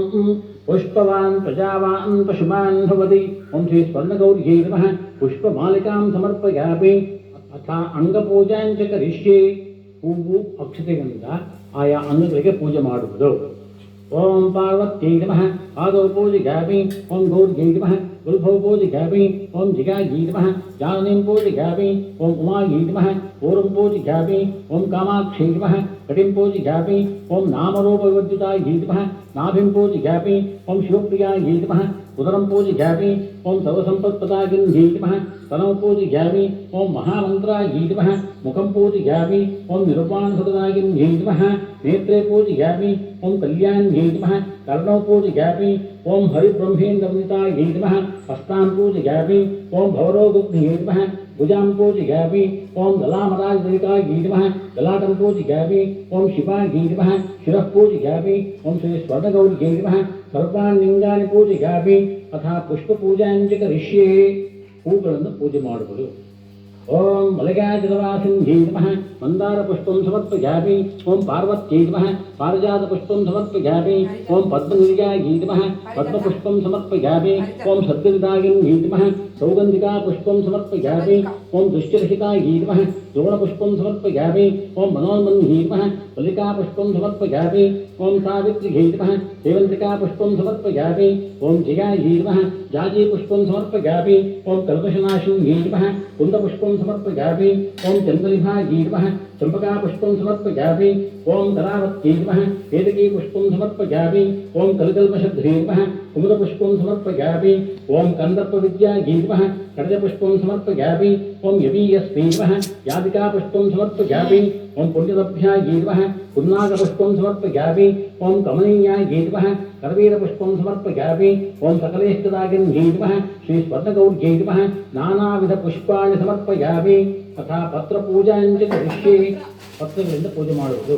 पुष्पवान् प्रजावान् पशुमान् भवति ओं श्री स्वर्णगौर्यै नमः पुष्पमालिकां समर्पयामि अथ अंगपूजां च करिष्ये ಹೂವು ಅಕ್ಷತೆಗಳಿಂದ ಆಯಾ ಅಂಗಗಳಿಗೆ ಪೂಜೆ ಮಾಡುವುದು ಓಂ ಪಾರ್ವತ್ಯೈ ನಮಃ ಆದೌ ಪೂಜಿಗಾಮಿ ಓಂ ಗೌರ್ಯೈ ನಮಃ ಗುಲ್ಭೌ ಪೂಜಿಗಾಮಿ ಓಂ ಜಿಗಾಯೈ ನಮಃ ಜಾನನೀಂ ಪೂಜಿಗಾಮಿ ಓಂ ಉಮಾಯೈ ನಮಃ ಪೂರ್ವಂ ಪೂಜಿಗಾಮಿ ಓಂ ಕಾಮಾಕ್ಷೈ ನಮಃ ಕಟಿಂ ಪೂಜಿಗಾಮಿ ಓಂ ನಾಮರೂಪವಿವರ್ಜಿತಾಯೈ ನಮಃ ನಾಭಿಂ ಪೂಜಿಗಾಮಿ ಓಂ ಶಿವಪ್ರಿಯಾಯೈ ನಮಃ उदरं पूजियामि ओं सर्वसम्पत्प्रदायिन्यै नमः तनौ पूजियामि ओं महामन्त्रायै नमः मुखं पूजियामि ओं निरुपाणसुतदायिन्यै नमः नेत्रे पूजियामि ओं कल्याण्यै नमः कर्णौ पूजियामि ओं हरिब्रह्मेन्द्रवनितायै नमः हस्तां पूजियामि ओं भवरोगुग्ध्यै नमः भुजां पूजियामि ओं दलामराजदयितायै नमः ललाटं पूजियामि ओं शिवायै नमः शिरः पूजियामि ओं श्री स्वर्णगौर्यै नमः सर्वान् लिङ्गानि पूजियामि अथ पुष्पपूजां च करिष्ये ಹೂಗಳನ್ನು ಪೂಜೆ ಮಾಡುವುದು ओं मलयाजलवासिन्यै नमः मन्दारपुष्पं समर्पयामि ओं पार्वत्यै नमः पारिजातपुष्पं समर्पयामि ओं पद्मनिलयायै नमः पद्मपुष्पं समर्पयामि ओं सद्गदायिन्यै नमः सौगन्धिकापुष्पं समर्पयामि ओं दुश्चरहितायै नमः द्रोणपुष्पं समर्पयामि ओं मनोन्मन्यै नमः मल्लिकापुष्पं समर्पयामि ओं सावित्र्यै नमः सेवन्तिकापुष्पं समर्पयामि ओं जयायै नमः जाजीपुष्पं समर्पयामि ओं कल्पशनाशिन्यै नमः कुन्दपुष्पं समर्पयामि ओं चन्द्रनिभायै नमः चम्पकापुष्पं समर्पयामि ओं करावत्यै नमः केतकीपुष्पं समर्पयामि ओं कलिकल्मषध्रे नमः कुमुदपुष्पं समर्पयामि ओं कन्दर्पविद्यायै नमः कर्जपुष्पं समर्पयामि ओं यवीयस्मै नमः यादिकापुष्पं समर्पयामि ओं पुण्यलभ्यायै नमः पुन्नागपुष्पं समर्पयामि ओं कमनीयायै नमः करवीरपुष्पं समर्पयामि ओं सकलेष्टदायिन्यै नमः श्री स्वर्णगौर्यै नमः नानाविधपुष्पाणि समर्पयामि अथ पत्रपूजां च करिष्ये पत्रಗಳಿಂದ ಪೂಜೆ ಮಾಡುವುದು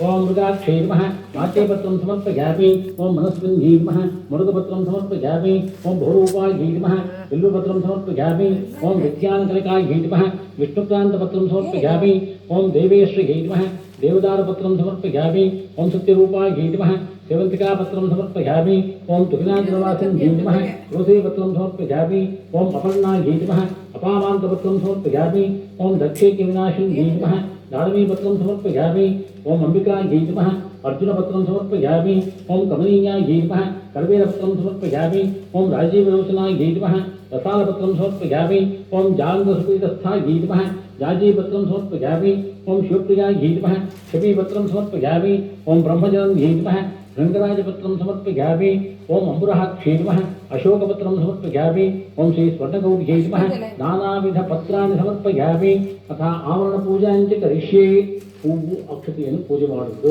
ओं मृगाक्षै नमः माच्यपत्रं समर्पयामि ओं मनस्विन्यै नमः मुरुगपत्रं समर्पयामि ओं बहुरूपायै नमः बिल्वपत्रं समर्पयामि ओं विज्ञानकलिकायै नमः विष्णुक्रान्तपत्रं समर्पयामि ओं देवेश्वर्यै नमः देवदारपत्रं समर्पयामि ओं सत्यरूपायै नमः सेवन्तिकापत्रं समर्पयामि ओं तुहिनाचलवासिन्यै नमः तुलसीपत्रं समर्पयामि ओं अपर्णायै नमः अपामान्तपत्रं समर्पयामि ओं दक्षैक्यविनाशिन्यै नमः दानवीपत्रं समर्पयामि ओं अंबिकायै नमः अर्जुनपत्रं समर्पयामि ओं कमनीयायै नमः कर्वेरपत्रं समर्पयामि ओम राजीवलोचनायै नमः रसालपत्रं समर्पयामि ओम जालन्दसुपीतस्थायै नमः जाजीपत्रं समर्पयामि ओम शिवप्रियायै नमः शमीपत्रं समर्पयामि ओम ब्रह्मजनन्यै नमः रंगराजपत्रं समर्पयामि ओम अंबुरहाक्षै नमः अशोकपत्रं समर्पयामि ओम श्री स्वर्णगौर्यै नमः नानाविधपत्राणि समर्पयामि तथा आवरणपूजां च करिष्ये हूवु अक्षತೆಯನ್ನು पूजे ಮಾಡುವುದು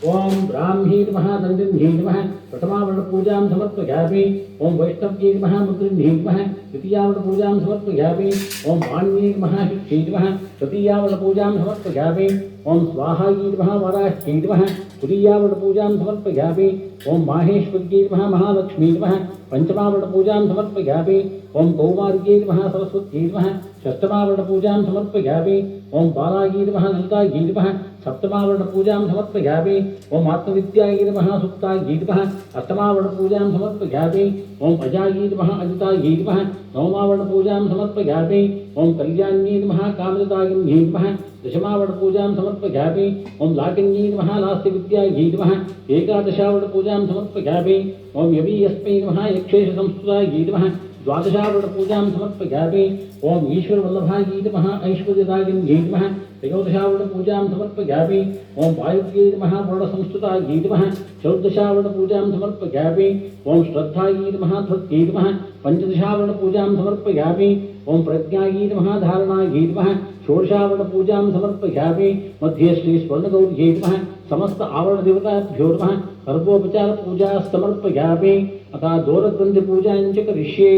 ओम ब्राह्मी नमः दण्डिन्यै नमः प्रथमावरणपूजां समर्पयामि ओम वैष्णव्यै नमः मुद्रिन्यै नमः द्वितीयावरणपूजां समर्पयामि ओम वाण्यै नमः हित्यै नमः तृतीयावरणपूजां समर्पयामि ओम स्वाहायै नमः वाराह्यै नमः तुरीयावरणपूजां समर्पयामि ओम माहेश्वर्यै नमः महालक्ष्मी नमः पंचमावरणपूजां समर्पयामि ओम कौमार्यै नमः सरस्वत्यै नमः षष्ठमावरणपूजां समर्पयामि ओम बालायै नमः ललितायै नमः सप्तमावरणपूजां समर्पयामि ओम आत्मविद्यायै नमः सुप्तायै नमः अष्टमावरणपूजां समर्पयामि ओम अजायै नमः अजितायै नमः नवमावरणपूजां समर्पयामि ओम कल्याण्यै नमः कामदायिन्यै नमः दशमावरणपूजां समर्पयामि ओम लाकिन्यै नमः लास्यविद्यायै नमः एकादशावरणपूजां समर्पयामि ओम यवीयस्मै नमः यक्षेशसंस्कृतायै नमः द्वादशावरणपूजां समर्पयामि ओम ईश्वरवल्लभायै नमः ऐश्वर्यदायिन्यै नमः त्रयोदशावरणपूजां समर्पयामि ओम वायुव्यै नमः वर्णसंस्कृतायै नमः चतुर्दशावरणपूजां समर्पयामि ओम श्रद्धायै नमः धृत्यै नमः पंचदशावरणपूजां समर्पयामि ओम प्रज्ञायै नमः धारणायै नमः षोडशावरणपूजां समर्पयामि मध्ये श्री स्वर्णगौर्यै नमः समस्त आवरणदेवताभ्यो नमः सर्वोपचारपूजा समर्पयामि अतः दोरग्रन्थिपूजां च करिष्ये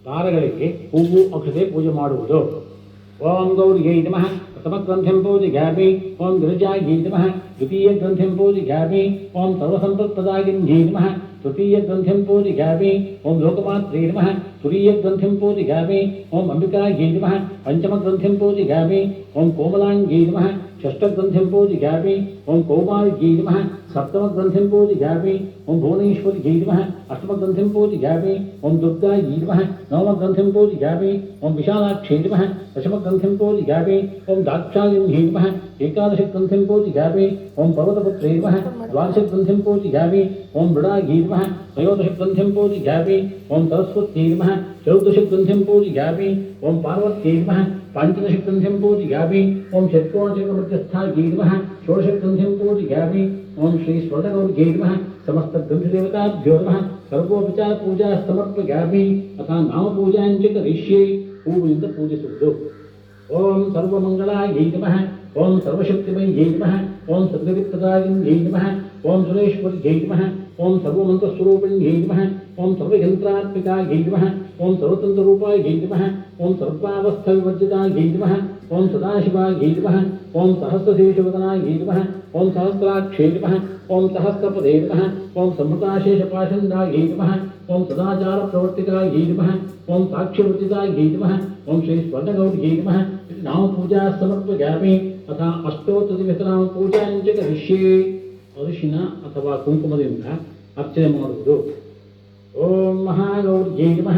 तारಗಳಿಗೆ ಹೂವು ಅಕ್ಷತೆ ಪೂಜೆ ಮಾಡುವುದು ओम गौर्यै नमः प्रथमग्रन्थिं पूजयामि ओम गिरिजायै नमः द्वितीयग्रन्थिं पूजयामि ओम सर्वसम्पत्प्रदायिन्यै नमः तृतीयग्रन्थिं पूजयामि ओम लोकमात्रे नमः तुरीयग्रन्थिं पूजयामि ओम अंबिकायै नमः पंचमग्रन्थिं पूजयामि ओम कोमलाङ्ग्यै नमः षष्ठग्रन्थिं पूजयामि ओम कौमार्यै नमः सप्तमग्रन्थिं पूजयामि ओम भुवनेश्वर्यै नमः अष्टमग्रन्थिं पूजयामि ओम दुर्गायै नमः नवमग्रन्थिं पूजयामि ओम विशालाक्षै नमः दशमग्रन्थिं पूजयामि ओम दाक्षायिन्यै नमः एकादशग्रन्थिं पूजयामि ओम पर्वतपुत्रे नमः द्वादशग्रन्थिं पूजयामि ओम मृडायै नमः त्रयोदशग्रन्थिं पूजयामि ओम सरस्वत्यै नमः चतुर्दशग्रन्थिं पूजयामि ओम पार्वत्यै नमः पंचदशग्रन्थिं पूजयामि ओम षट्कोणचक्रमध्यस्थायै नमः षोडशग्रन्थिं पूजयामि ओम श्री स्वर्णगौर्यै नमः समस्त ग्रन्थदेवताभ्यो नमः सर्वोपचारपूजा समर्पयामि अतः नामपूजां च करिष्ये हूविनिंद पूजिಸುವುದು ओम सर्वमंगलायै नमः ओम सर्वशक्तिमयै नमः ओम सर्वविप्रदायिन्यै नमः ओम सुरेश्वर्यै नमः ओम सर्वमन्त्रस्वरूपिण्यै नमः ओम सर्वयन्त्रात्मिकायै नमः ओम सर्वतन्त्ररूपायै नमः ओम सर्वावस्थाविवर्जितायै नमः ओम सदाशिवायै नमः ओम सहस्रशीर्षवदनायै नमः ओम सहस्राक्षै नमः ओम सहस्रपदे नमः ओम संहृताशेषपाषण्डायै नमः ओम सदाचारप्रवर्तिकायै नमः ओम साक्ष्यवर्जितायै नमः ओम श्री स्वर्णगौर्यै नमः नामपूजा समर्पयामि अथ अष्टोत्तरविधनामपूजां च करिष्ये ಅರಿಶಿನ ಅಥವಾ ಕುಂಕುಮದಿಂದ ಅರ್ಚನೆ ಮಾಡುವುದು ಓಂ ಮಹಾಗೌರ್ಯೈ ನಮಃ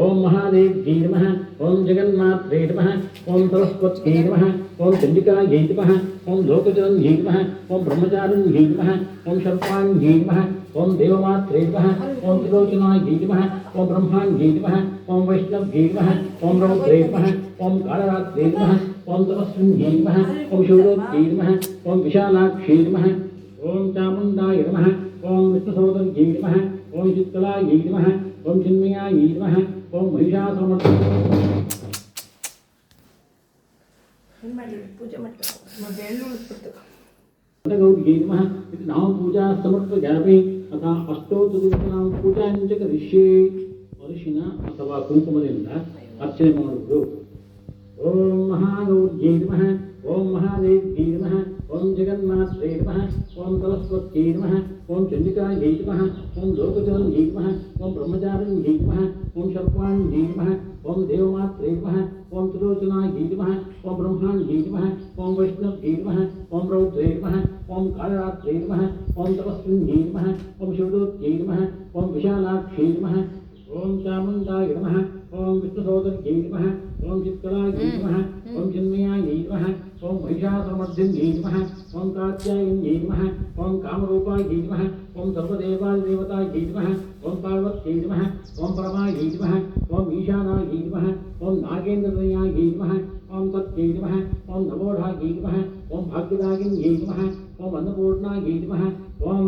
ಓಂ ಮಹಾದೇವ್ಯೈ ನಮಃ ಓಂ ಜಗನ್ಮಾತ್ರೇ ನಮಃ ಓಂ ಸರಸ್ವತ್ಯೈ ನಮಃ ಓಂ ಚಂಡಿಕಾयै ನಮಃ ಓಂ ಲೋಕಜನನ್ಯೈ ನಮಃ ಓಂ ಬ್ರಹ್ಮಚಾರಿಣ್ಯೈ ನಮಃ ಓಂ ಶರ್ಪಾಣ್ಯೈ ನಮಃ ಓಂ ದೇವಮಾತ್ರೇ ನಮಃ ಓಂ ತ್ರಿಲೋಚನಾयै ನಮಃ ಓಂ ಬ್ರಹ್ಮಾಣ್ಯೈ ನಮಃ ಓಂ ವೈಷ್ಣವ್ಯೈ ನಮಃ ಓಂ ರೌದ್ರೇ ನಮಃ ಓಂ ಕಾಳರಾತ್ರೇ ನಮಃ ಓಂ ತಪಸ್ವಿನ್ಯೈ ನಮಃ ಓಂ ಶಿವರೋತ್ಯೈ ನಮಃ ಓಂ ವಿಶಾಲಾಕ್ಷೈ ನಮಃ ओम चामुंडाय नमः ओम विष्णुसोदर्यै नमः ओम चित्कलायै नमः ओम चिन्मयायै नमः ओम महिषासुरमर्दिन्यै नमः इति नामपूजा समर्पयामि अथ अष्टोत्तरविधनाम पूजां च करिष्ये ಅರಿಶಿನ ಅಥವಾ ಕುಂಕುಮದಿಂದ ಅರ್ಚನೆ ಮಾಡುವುದು ಓಂ ಮಹಾಗೌರ್ಯೈ ನಮಃ ಓಂ ಮಹಾದೇವ್ಯೈ ನಮಃ ओम जगन्मात्रे नमः ओम सरस्वत्यै नमः ओम चंडिकायै नमः ओम लोकजनन्यै नमः ओम ब्रह्मचारिण्यै नमः ओम शर्पाण्यै नमः ओम देवमात्रे नमः ओम त्रिलोचनायै नमः ओम ब्रह्माण्यै नमः ओम वैष्णव्यै नमः ओम रौद्रे नमः ओम कालरात्रे नमः ओम तपस्विन्यै नमः ओम शिवदूत्यै नमः ओम विशालाक्षै नमः ओम चामुण्डाय नमः ओम विष्णुसोदर्यै नमः ओम चित्कलायै नमः ओम चिन्मयायै नमः ओम महिषासुरमर्दिन्यै नमः ओम कात्यायन्यै नमः ओम कामरूपायै नमः ओम सर्वदेवादिदेवतायै नमः ओम पार्वत्यै नमः ओम परमायै नमः ओम ईशानायै नमः ओम नागेन्द्रतनयायै नमः ओम तत्यै नमः ओम नवोढायै नमः ओम भाग्यदायिन्यै नमः ओम अन्नपूर्णायै नमः ओम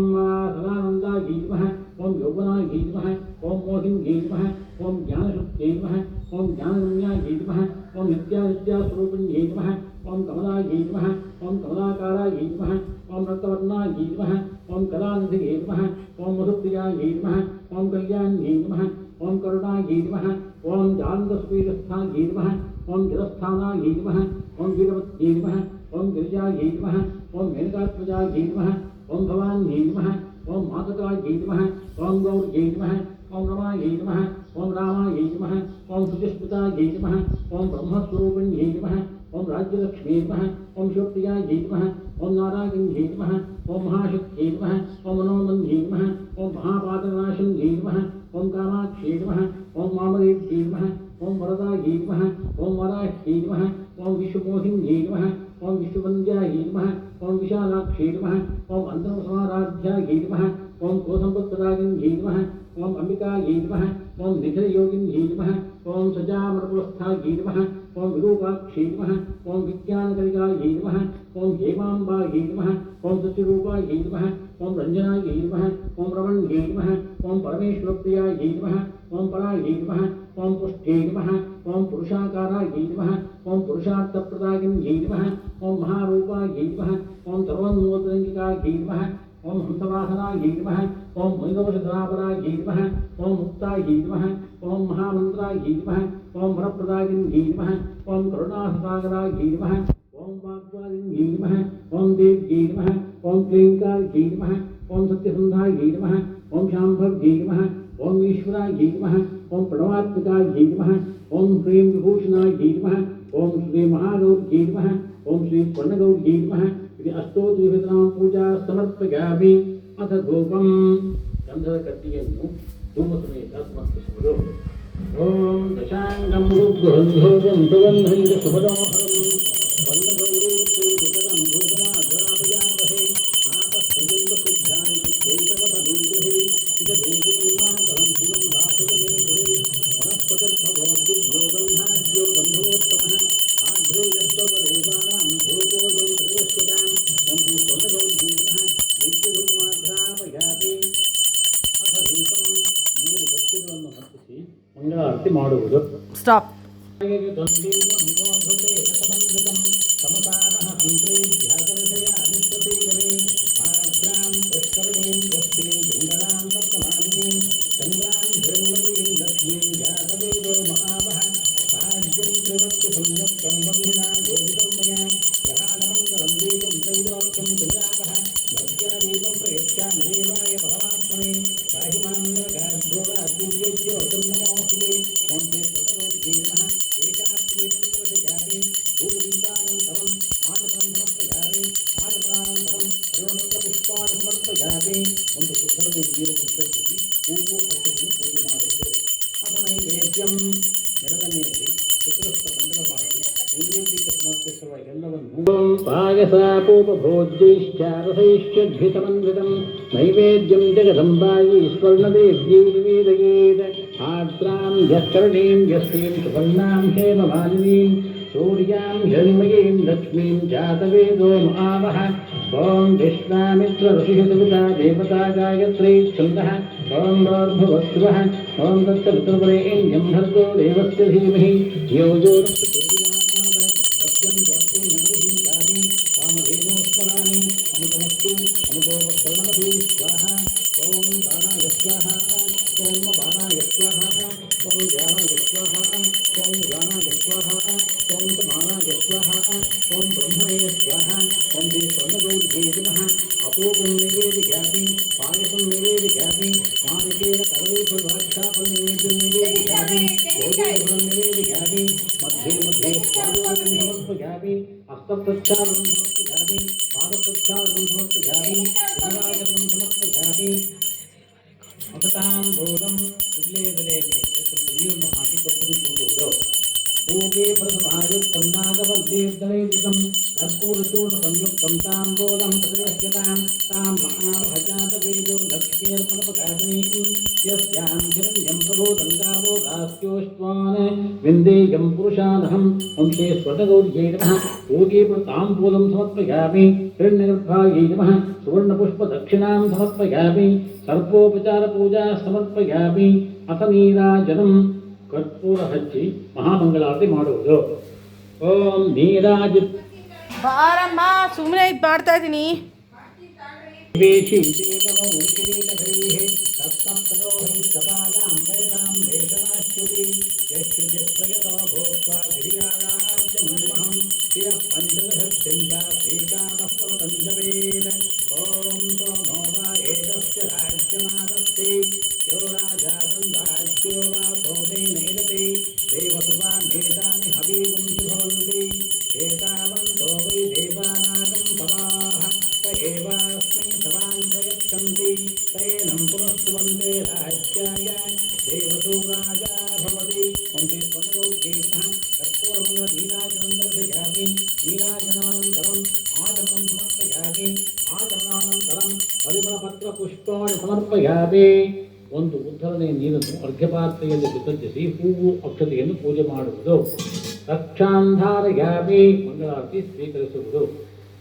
सदानन्दायै नमः ओम यौवनायै नमः ओम मोहिन्यै नमः ओम ज्ञानशक्त्यै नमः ओम ज्ञानगम्यायै नमः ओम नित्यानित्यास्वरूपिण्यै नमः ओम कमलायै नमः ओम कमलाकारायै नमः ओम रक्तवर्णायै नमः ओम कलानिधये नमः ओम मधुप्रियायै नमः ओम कल्याण्यै नमः ओम करुणायै नमः ओम जालन्दस्पीडस्थायै नमः ओम जलस्थानायै नमः ओम वीरवत्यै नमः ओम गिरिजायै नमः ओम मेनकात्मजायै नमः ओम भवान्यै नमः ओम मातकायै नमः ओम गौर्यै नमः ओम रमायै नमः ओम रामायै नमः ओम सुचिस्मितायै नमः ओम ब्रह्मस्वरूपिण्यै नमः ओम राज्यलक्ष्म्यै नमः ओम शिवप्रियायै नमः ओम नारायण्यै नमः ओम महाशक्त्यै नमः ओम मनोमन्यै नमः ओम महापातकनाशिन्यै नमः ओम कामाक्ष्यै नमः ओम मामदेव्यै नमः ओम वरदायै नमः ओम वराह्यै नमः ओम विश्वमोहिन्यै नमः ओम विश्ववन्द्यायै नमः ओम विशालाक्ष्यै नमः ओम अन्तरसमाराध्यायै नमः ओम कोसम्पत्प्रदायिन्यै नमः ओम अंबिकायै नमः ओम निखिलयोगिन्यै नमः ओम सजामरपुरस्थायै नमः ओम विरूपाक्षै नमः ओम विज्ञानकलिकायै नमः ओम हेमाम्बायै नमः ओम सत्यरूपायै नमः ओम रञ्जनायै नमः ओम रमण्यै नमः ओम परमेश्वरप्रियायै नमः ओम परायै नमः ओम पुष्ट्यै नमः ओम पुरुषाकारायै नमः ओम पुरुषार्थप्रदायिन्यै नमः ओम महारूपायै नमः ओम सर्वोन्मोदनङ्गिकायै नमः ओम हंसवाहनायै नमः ओम मैगवशधरापरायै नमः ओम मुक्तायै नमः ओम महामन्त्रायै नमः ओम वरप्रदायिन्यै नमः ओम करुणासागरायै नमः ओम वाग्वादिन्यै नमः ओम देव्यै नमः ओम क्लीङ्कार्यै नमः ओम सत्यसन्धायै नमः ओम शाम्भव्यै नमः ओम ईश्वरायै नमः ओम प्रणवात्मिकायै नमः ओम श्रीं विभूषणायै नमः ओम श्री महागौर्यै नमः ओम श्री स्वर्णगौर्यै नमः इति अष्टोत्तरविधनां पूजा समर्पयामि अथ धूपं गन्धದ ಕಟ್ಟಿಗೆಯನ್ನು ಧೂಪ ಸಮೇತ ಸಮರ್ಪಿಸುವುದು ಓಂ ದಶಾಂಗಂ ರುದ್ಧೋಧೋಗಂ ಸುಗಂಧಂ ಸುಮನೋಹರಂ ವರ್ಣಗೌರೀ ರುಚಕಂ ಧೂಪಮಾಗ್ರಾಪಯಾಮಹೇ ಆಪಸ್ಸೃಜಂತ ಸಿದ್ಧಾನಿ ದ್ವೈತವತಧೂಪುಹೇ ಇತ ಧೂಪೀಮಾಕರಂ ಶಿವಂ ವಾಸುಗಮೇ ಪುರೇ ವನಸ್ಪತಿರ್ಭವೋದ್ಯುಗ್ಧೋ ಗಂಧಾಢ್ಯೋ ಗಂಧವೋತ್ತಮಃ आध्रेयस्तवदेवानां धूपोऽयं प्रदेश्यताम् ओं श्री स्वर्णगौर्यै नमः दिव्यधूपमाघ्रापयामि अथ दीपं 3 ಬತ್ತಿಗಳನ್ನು ಹಚ್ಚಿಸಿ ಮಂಗಳಾರತಿ ಮಾಡುವುದು ಸ್ಟಾಪ್ ಒಂದು ಪುಸ್ತಕದ ನೀರು ಸಂಚರಿಸಿ ಹೂವು ಅಕ್ಷತೆಯನ್ನು ಪೂಜೆ ಮಾಡುವುದು ಅಥ ನೈವೇದ್ಯಂ ನೆಲದ ಮೇಲೆ ಚತುರಸ್ಥ ಬಂಧನ ಮಾಡಿ ನೈವೇದ್ಯಕ್ಕೆ ಸಮರ್ಪಿಸುವ ಎಲ್ಲವನ್ನು ಪಾಯಸಾಪೋಪಭೋಜ್ಯೈಶ್ಚ ರಸೈಶ್ಚ ಘೃತಮನ್ವಿತಂ ನೈವೇದ್ಯಂ ಜಗದಂಬಾಯಿ ಸ್ವರ್ಣದೇವ್ಯೈ ನಿವೇದಯೇತ್ ಆರ್ದ್ರಾಂ ಯಶ್ಚರಣೀಂ ಯಸ್ತೀಂ ಸುವರ್ಣಾಂ ಹೇಮಮಾಲಿನೀಂ सूर्यां हिरण्मयीं लक्ष्मीं जातवेदो महावः ओं विश्वामित्र ऋषिः सविता देवता गायत्री छन्दः ओं भूर्भुवस्सुवः ओं तत्सवितुर्वरेण्यं भर्गो देवस्य धीमहि धियो यो नः प्रचोदयात् सत्यं वक्तुं नमृहिं कामि कामधेनो स्मरामि अमृतमस्तु अमृतोपस्वर्णमधु स्वाहा ओं प्राणाय स्वाहा ओं बाणाय स्वाहा ओं ज्ञानाय स्वाहा ओं ज्ञानाय स्वाहा ओं समानाय स्वाहा ओं ब्रह्मणे स्वाहा ओं श्री स्वर्णगौर्यै नमः अपूपं निवेदयामि पायसं निवेदयामि नारिकेल कदलीफलद्राक्षाफलं निवेदयामि भोजनफलं निवेदयामि मध्ये मध्ये स्वादोदकं समर्पयामि हस्तप्रक्षालनं समर्पयामि पादप्रक्षालनं समर्पयामि पुनरागमनं समर्पयामि अततां भोगं विलेदले ನೀರನ್ನು ಹಾಕಿ ತೊಟ್ಟನ್ನು ಚೂಡುವುದು. ಓಕೆ ಪ್ರಸವಾಯುಕ್ತಂ ನಾಗವಲ್ಲೇರ್ದಳೈರ್ಯುತಂ ಕರ್ಪೂರಚೂರ್ಣ ಸಂಯುಕ್ತಂ ತಾಂಬೂಲಂ ಪ್ರತಿಗೃಹ್ಯತಾಂ ತಾಂ ಮಹಾಭಜಾತವೇದೋ ಲಕ್ಷ್ಮೀರ್ಮನಪಗಾಮಿನೀಂ ಯಸ್ಯಾಂ ಹಿರಣ್ಯಂ ಪ್ರಭೂತಂ ಗಾವೋ ದಾಸ್ಯೋಷ್ಟ್ವಾನ್ ವಿಂದೇಯಂ ಪುರುಷಾನಹಂ ವಂಶೇ ಸ್ವರ್ಣಗೌರ್ಯೈ ನಮಃ. ಓಕೆ ತಾಂಬೂಲಂ ಸಮರ್ಪಯಾಮಿ ಹಿರಣ್ಯಗರ್ಭಾयै ನಮಃ. ಸುವರ್ಣಪುಷ್ಪದಕ್ಷಿಣಾಂ ಸಮರ್ಪಯಾಮಿ. ಸರ್ಪೋಪಚಾರಪೂಜಾ ಸಮರ್ಪಯಾಮಿ. ಅಥ ನೀರಾಜನಂ ಕರ್ಪೂರ ಹಚ್ಚಿ ಮಹಾಮಂಗಳಾರತಿ ಮಾಡುವುದು. ಓಂ ನೀರಾಜ ಬಾರಮ್ಮ, ಸುಮ್ಮನೆ ಇದು ಮಾಡ್ತಾ ಇದ್ದೀನಿ. ವೇಷಿ ದೇವೋ ಕಿರೀಟಭೈಃ ತತ್ಸಪ್ತದೋಹೈ ಸಪಾದಾಂ ವೇದಾಂ ವೇಷನಾಶ್ಯುತಿ ಯಶ್ಯುತಿ ಪ್ರಯತೋ ಭೂತ್ವಾ ಧಿಯಾನಾಶ್ಚ ಮನ್ಮಹಂ ಧಿಯಃ ಪಂಚದಶಸ್ಯಂಚ ಶ್ರೀಕಾಮಸ್ತವತಂಜವೇದ. ಓಂ ಸೋಮೋ वा एतस्य राज्यमादत्ते यो राजा संराज्यो वा सोमेनैरते देवसुवा नेतानि हवीगुंसि भवन्ति एतावन्तो वै देवानागं सवाः स एवास्मै सवां प्रयच्छन्ति तैनं पुनस्तुवन्ते राज्याय देवसु राजा भवति. वन्दे स्वर्णगौर्यैर्नः कर्पूरं नीराजनं दर्शयामि. नीराजनानन्तरम् आचमनं समर्पयामि. ಆಚರಣಾನಂತರಂ ಪರಿಮಳಪತ್ರಪುಷ್ಪಾಣಿ ಸಮರ್ಪಯಾಮಿ. ಒಂದು ಉದ್ಧರಣೆಯ ನೀರನ್ನು ಅರ್ಘ್ಯಪಾತ್ರೆಯಲ್ಲಿ ವಿಸರ್ಜಿಸಿ ಹೂವು ಅಕ್ಷತೆಯನ್ನು ಪೂಜೆ ಮಾಡುವುದು. ರಕ್ಷಾಂಧಾರಯಾಮಿ ಮಂಗಳಾರತಿ ಸ್ವೀಕರಿಸುವುದು.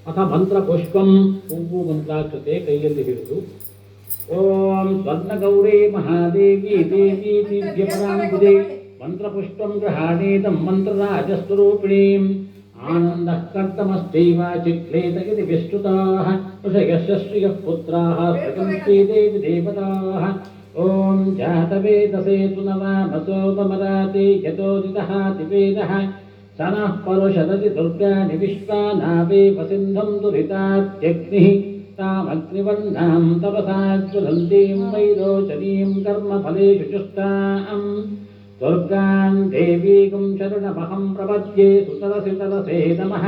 ಅಥ ಮಂತ್ರಪುಷ್ಪಂ ಹೂವು ಮಂತ್ರಾಕ್ಷತೆ ಕೈಯಲ್ಲಿ ಹಿಡಿದು ಓಂ ಸ್ವರ್ಣಗೌರೇ ಮಹಾದೇವಿ ದೇವಿ ದಿವ್ಯಪರಾಂಬುಜೆ ಮಂತ್ರಪುಷ್ಪಂ ಗೃಹಾಣೇತಂ ಮಂತ್ರರಾಜಸ್ವರೂಪಿಣೀಂ ಆನಂದಃ ಕರ್ತಮಶ್ಚೈವ ಚಿಕ್ಲೇತ ಇತಿ ವಿಶ್ರುತಾಃ ಋಷಯಶ್ಚ ಶ್ರಿಯಃ ಪುತ್ರಾಃ ಸ್ವಯಂಶ್ರೀ ದೇವಿ ದೇವತಾಃ. ಓಂ ಜಾತವೇದಸೇ ತುನವಾಮಸೋಪಮರಾತೆ ಯತೋದಿತಃ ತಿವೇದಃ ಸನಃ ಪರುಷದತಿ ದುರ್ಗಾನಿ ವಿಶ್ವಾನಾವೇವ ಸಿಂಧಂ ದುರಿತಾತ್ಯಗ್ನಿಃ ತಾಮಗ್ನಿವರ್ಣಾಂ ತಪಸಾಜ್ವಲಂತೀಂ ವೈರೋಚನೀಂ ಕರ್ಮಫಲೇಷು ಚುಷ್ಟಾಂ ದುರ್ಗಾಂ ದೇವೀಗುಂ ಶರಣಮಹಂ ಪ್ರಪದ್ಯೆ ಸುತರಸಿ ತರಸೇ ನಮಃ.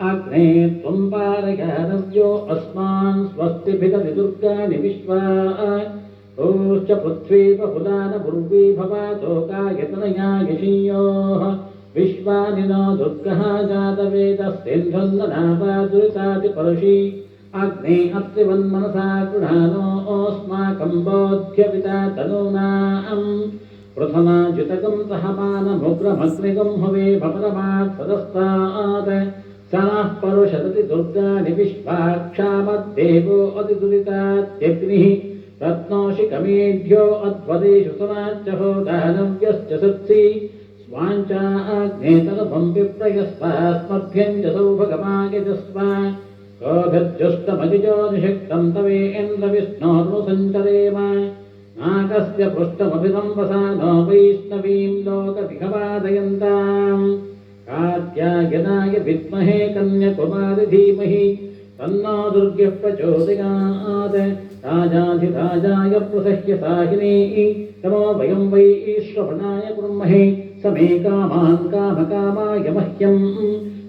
ಅಗ್ನೇ ತ್ವಂ ಪಾರಯಾನವ್ಯೋ ಅಸ್ಮಾನ್ ಸ್ವಸ್ತಿಭಿದತಿ ದುರ್ಗಾನಿ ವಿಶ್ವಾ ಓಶ್ಚ ಪೃಥ್ವೀ ಬಹುದಾನ ಪೂರ್ವೀ ಭವಾತೋಕಾಯತನಯಾ ಯಶೀಯೋಃ ವಿಶ್ವಾನಿ ನೋ ದುರ್ಗಃ ಜಾತವೇದಸ್ಸೇಂಧನ್ನನಾಪಾ ದುರಿತಾತಿ ಪರುಷಿ ಅಗ್ನೇ ಅತ್ರಿವನ್ಮನಸಾ ಗೃಹಾನೋ ಓಸ್ಮಾಕಂ ಬೋಧ್ಯಪಿತಾ ತನೂನಾಂ ಪ್ರಥಮಾಜಿತಕಂ ಸಹಮಾನಮುಗ್ರಮಗ್ನಿಗಂ ಹವೇ ಭಪರಮಾತ್ ಸದಸ್ತಾತ್ ಸನಃ ಪರುಷದತಿ ದುರ್ಗಾನಿ ವಿಶ್ವಾಕ್ಷಾಮದ್ದೇವೋ ಅತಿದುರಿತಾತ್ಯಗ್ನಿಃ ರತ್ನೋಷಿಕಮೇಢ್ಯೋ ಅಧ್ವರೇಷು ಸನಾಚ್ಚಹೋ ದಾನವ್ಯಶ್ಚ ಸತ್ಸಿ ಸ್ವಾಂಚಾಗ್ನೇತರಭಂ ವಿಪ್ರಯಸ್ವಾಸ್ಮಭ್ಯಂಚ ಸೌಭಗಮಾಯಜಸ್ವ ಕೋಭಿರ್ಜುಷ್ಟಮಜಿಜೋ ನಿಷಕ್ತಂ ತವೇಂದ್ರ ವಿಷ್ಣೋರ್ನುಸಂಚರೇಮ. ನಾಗಸ್ಯ ಪೃಷ್ಠಮಭಿಸಂವಸಾನೋ ವೈಷ್ಣವೀಂ ಲೋಕವಿಹವಾದಯಂತಾಂ ಕಾತ್ಯಾಯನಾಯ ವಿದ್ಮಹೇ ಕನ್ಯಕುಮಾರಿ ಧೀಮಹಿ ತನ್ನೋ ದುರ್ಗ್ಯಃ ಪ್ರಚೋದಯಾತ್. ರಾಜಾಧಿರಾಜಾಯ ಪ್ರಸಹ್ಯ ಸಾಹಿನೇ ತಮೋ ವಯಂ ವೈ ಶ್ರವಣಾಯ ಕುರ್ಮಹೇ ಸಮೇ ಕಾಮಾನ್ ಕಾಮಕಾಮಾಯ ಮಹ್ಯಂ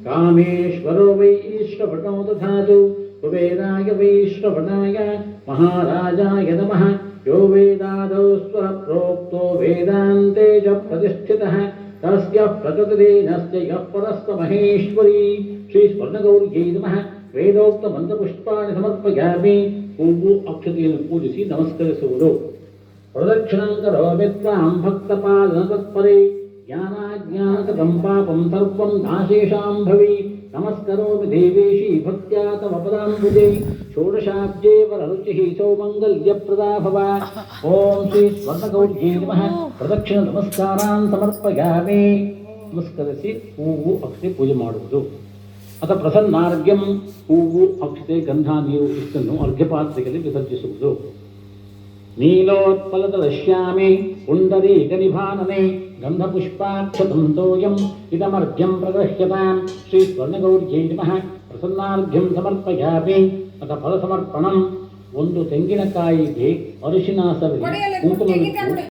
ಕಾಮೇಶ್ವರೋ ವೈ ಶ್ರವಣೋ ದಧಾತು. ಕುಬೇರಾಯ ವೈ ಶ್ರವಣಾಯ ಮಹಾರಾಜಾಯ ನಮಃ. यो वेदादौ स्वर प्रोक्तो वेदान्ते च प्रतिष्ठितः तस्य प्रकृतिरेनस्य यः परस्य महेश्वरी. श्री स्वर्णगौर्यै नमः. ವೇದೋಕ್ತ ಮಂತ್ರಪುಷ್ಪಾಣಿ ಸಮರ್ಪಯಾಮಿ. ಹೂವು ಅಕ್ಷತೆಯನ್ನು ಪೂಜಿಸಿ ನಮಸ್ಕರಿಸುವುದು. ಪ್ರದಕ್ಷಿಣಂ ಕರೋಮಿ ತ್ವಾಂ ಭಕ್ತಪಾಲನ ತತ್ಪರೇ ಜ್ಞಾನಾಜ್ಞಾನಕೃತಂ ಪಾಪಂ ಸರ್ವಂ ನಾಶೇಷಾಂ ಭವಿ. ನಮಸ್ಕರೋಮಿ ದೇವೇಶಿ ಭಕ್ತ್ಯಾ ತವ ಪದಾಂಬುಜೈ ಷೋಡಶಾಬ್ಜೇ ವರರುಚಿಃ ಸೌಮಂಗಲ್ಯಪ್ರದಾ ಭವ. ಓಂ ಶ್ರೀ ಸ್ವರ್ಣಗೌರ್ಯೈ ನಮಃ. ಪ್ರದಕ್ಷಿಣ ನಮಸ್ಕಾರಾನ್ ಸಮರ್ಪಯಾಮಿ. ನಮಸ್ಕರಿಸಿ ಹೂವು ಅಕ್ಷತೆ ಪೂಜೆ ಮಾಡುವುದು. ಅಥ ಪ್ರಸನ್ನಾರ್ಘ್ಯಂ ಹೂವು ಅಕ್ಷತೆ ಗಂಧ ನೀರು ಇಷ್ಟನ್ನು ಅರ್ಘ್ಯಪಾತ್ರೆಯಲ್ಲಿ ವಿಸರ್ಜಿಸುವುದು. ನೀಲೋತ್ಪಲತಶ್ಯಾಮಿ ಪುಂಡರೀಕನಿಭಾನನೆ ಗಂಧಪುಷ್ಪಾಕ್ಷತಂ ತೋಯಂ ಇದಮರ್ಘ್ಯಂ ಪ್ರಗೃಹ್ಯತಾಂ. ಶ್ರೀ ಸ್ವರ್ಣಗೌರ್ಯೈ ನಮಃ. ಪ್ರಸನ್ನಾರ್ಘ್ಯಂ ಸಮರ್ಪಯಾಮಿ. ಅಥ ಫಲಸಮರ್ಪಣಂ. ಒಂದು ತೆಂಗಿನಕಾಯಿಗೆ ಅರಿಶಿನ ಸವರಿ ಕುಂಕುಮವಿಟ್ಟು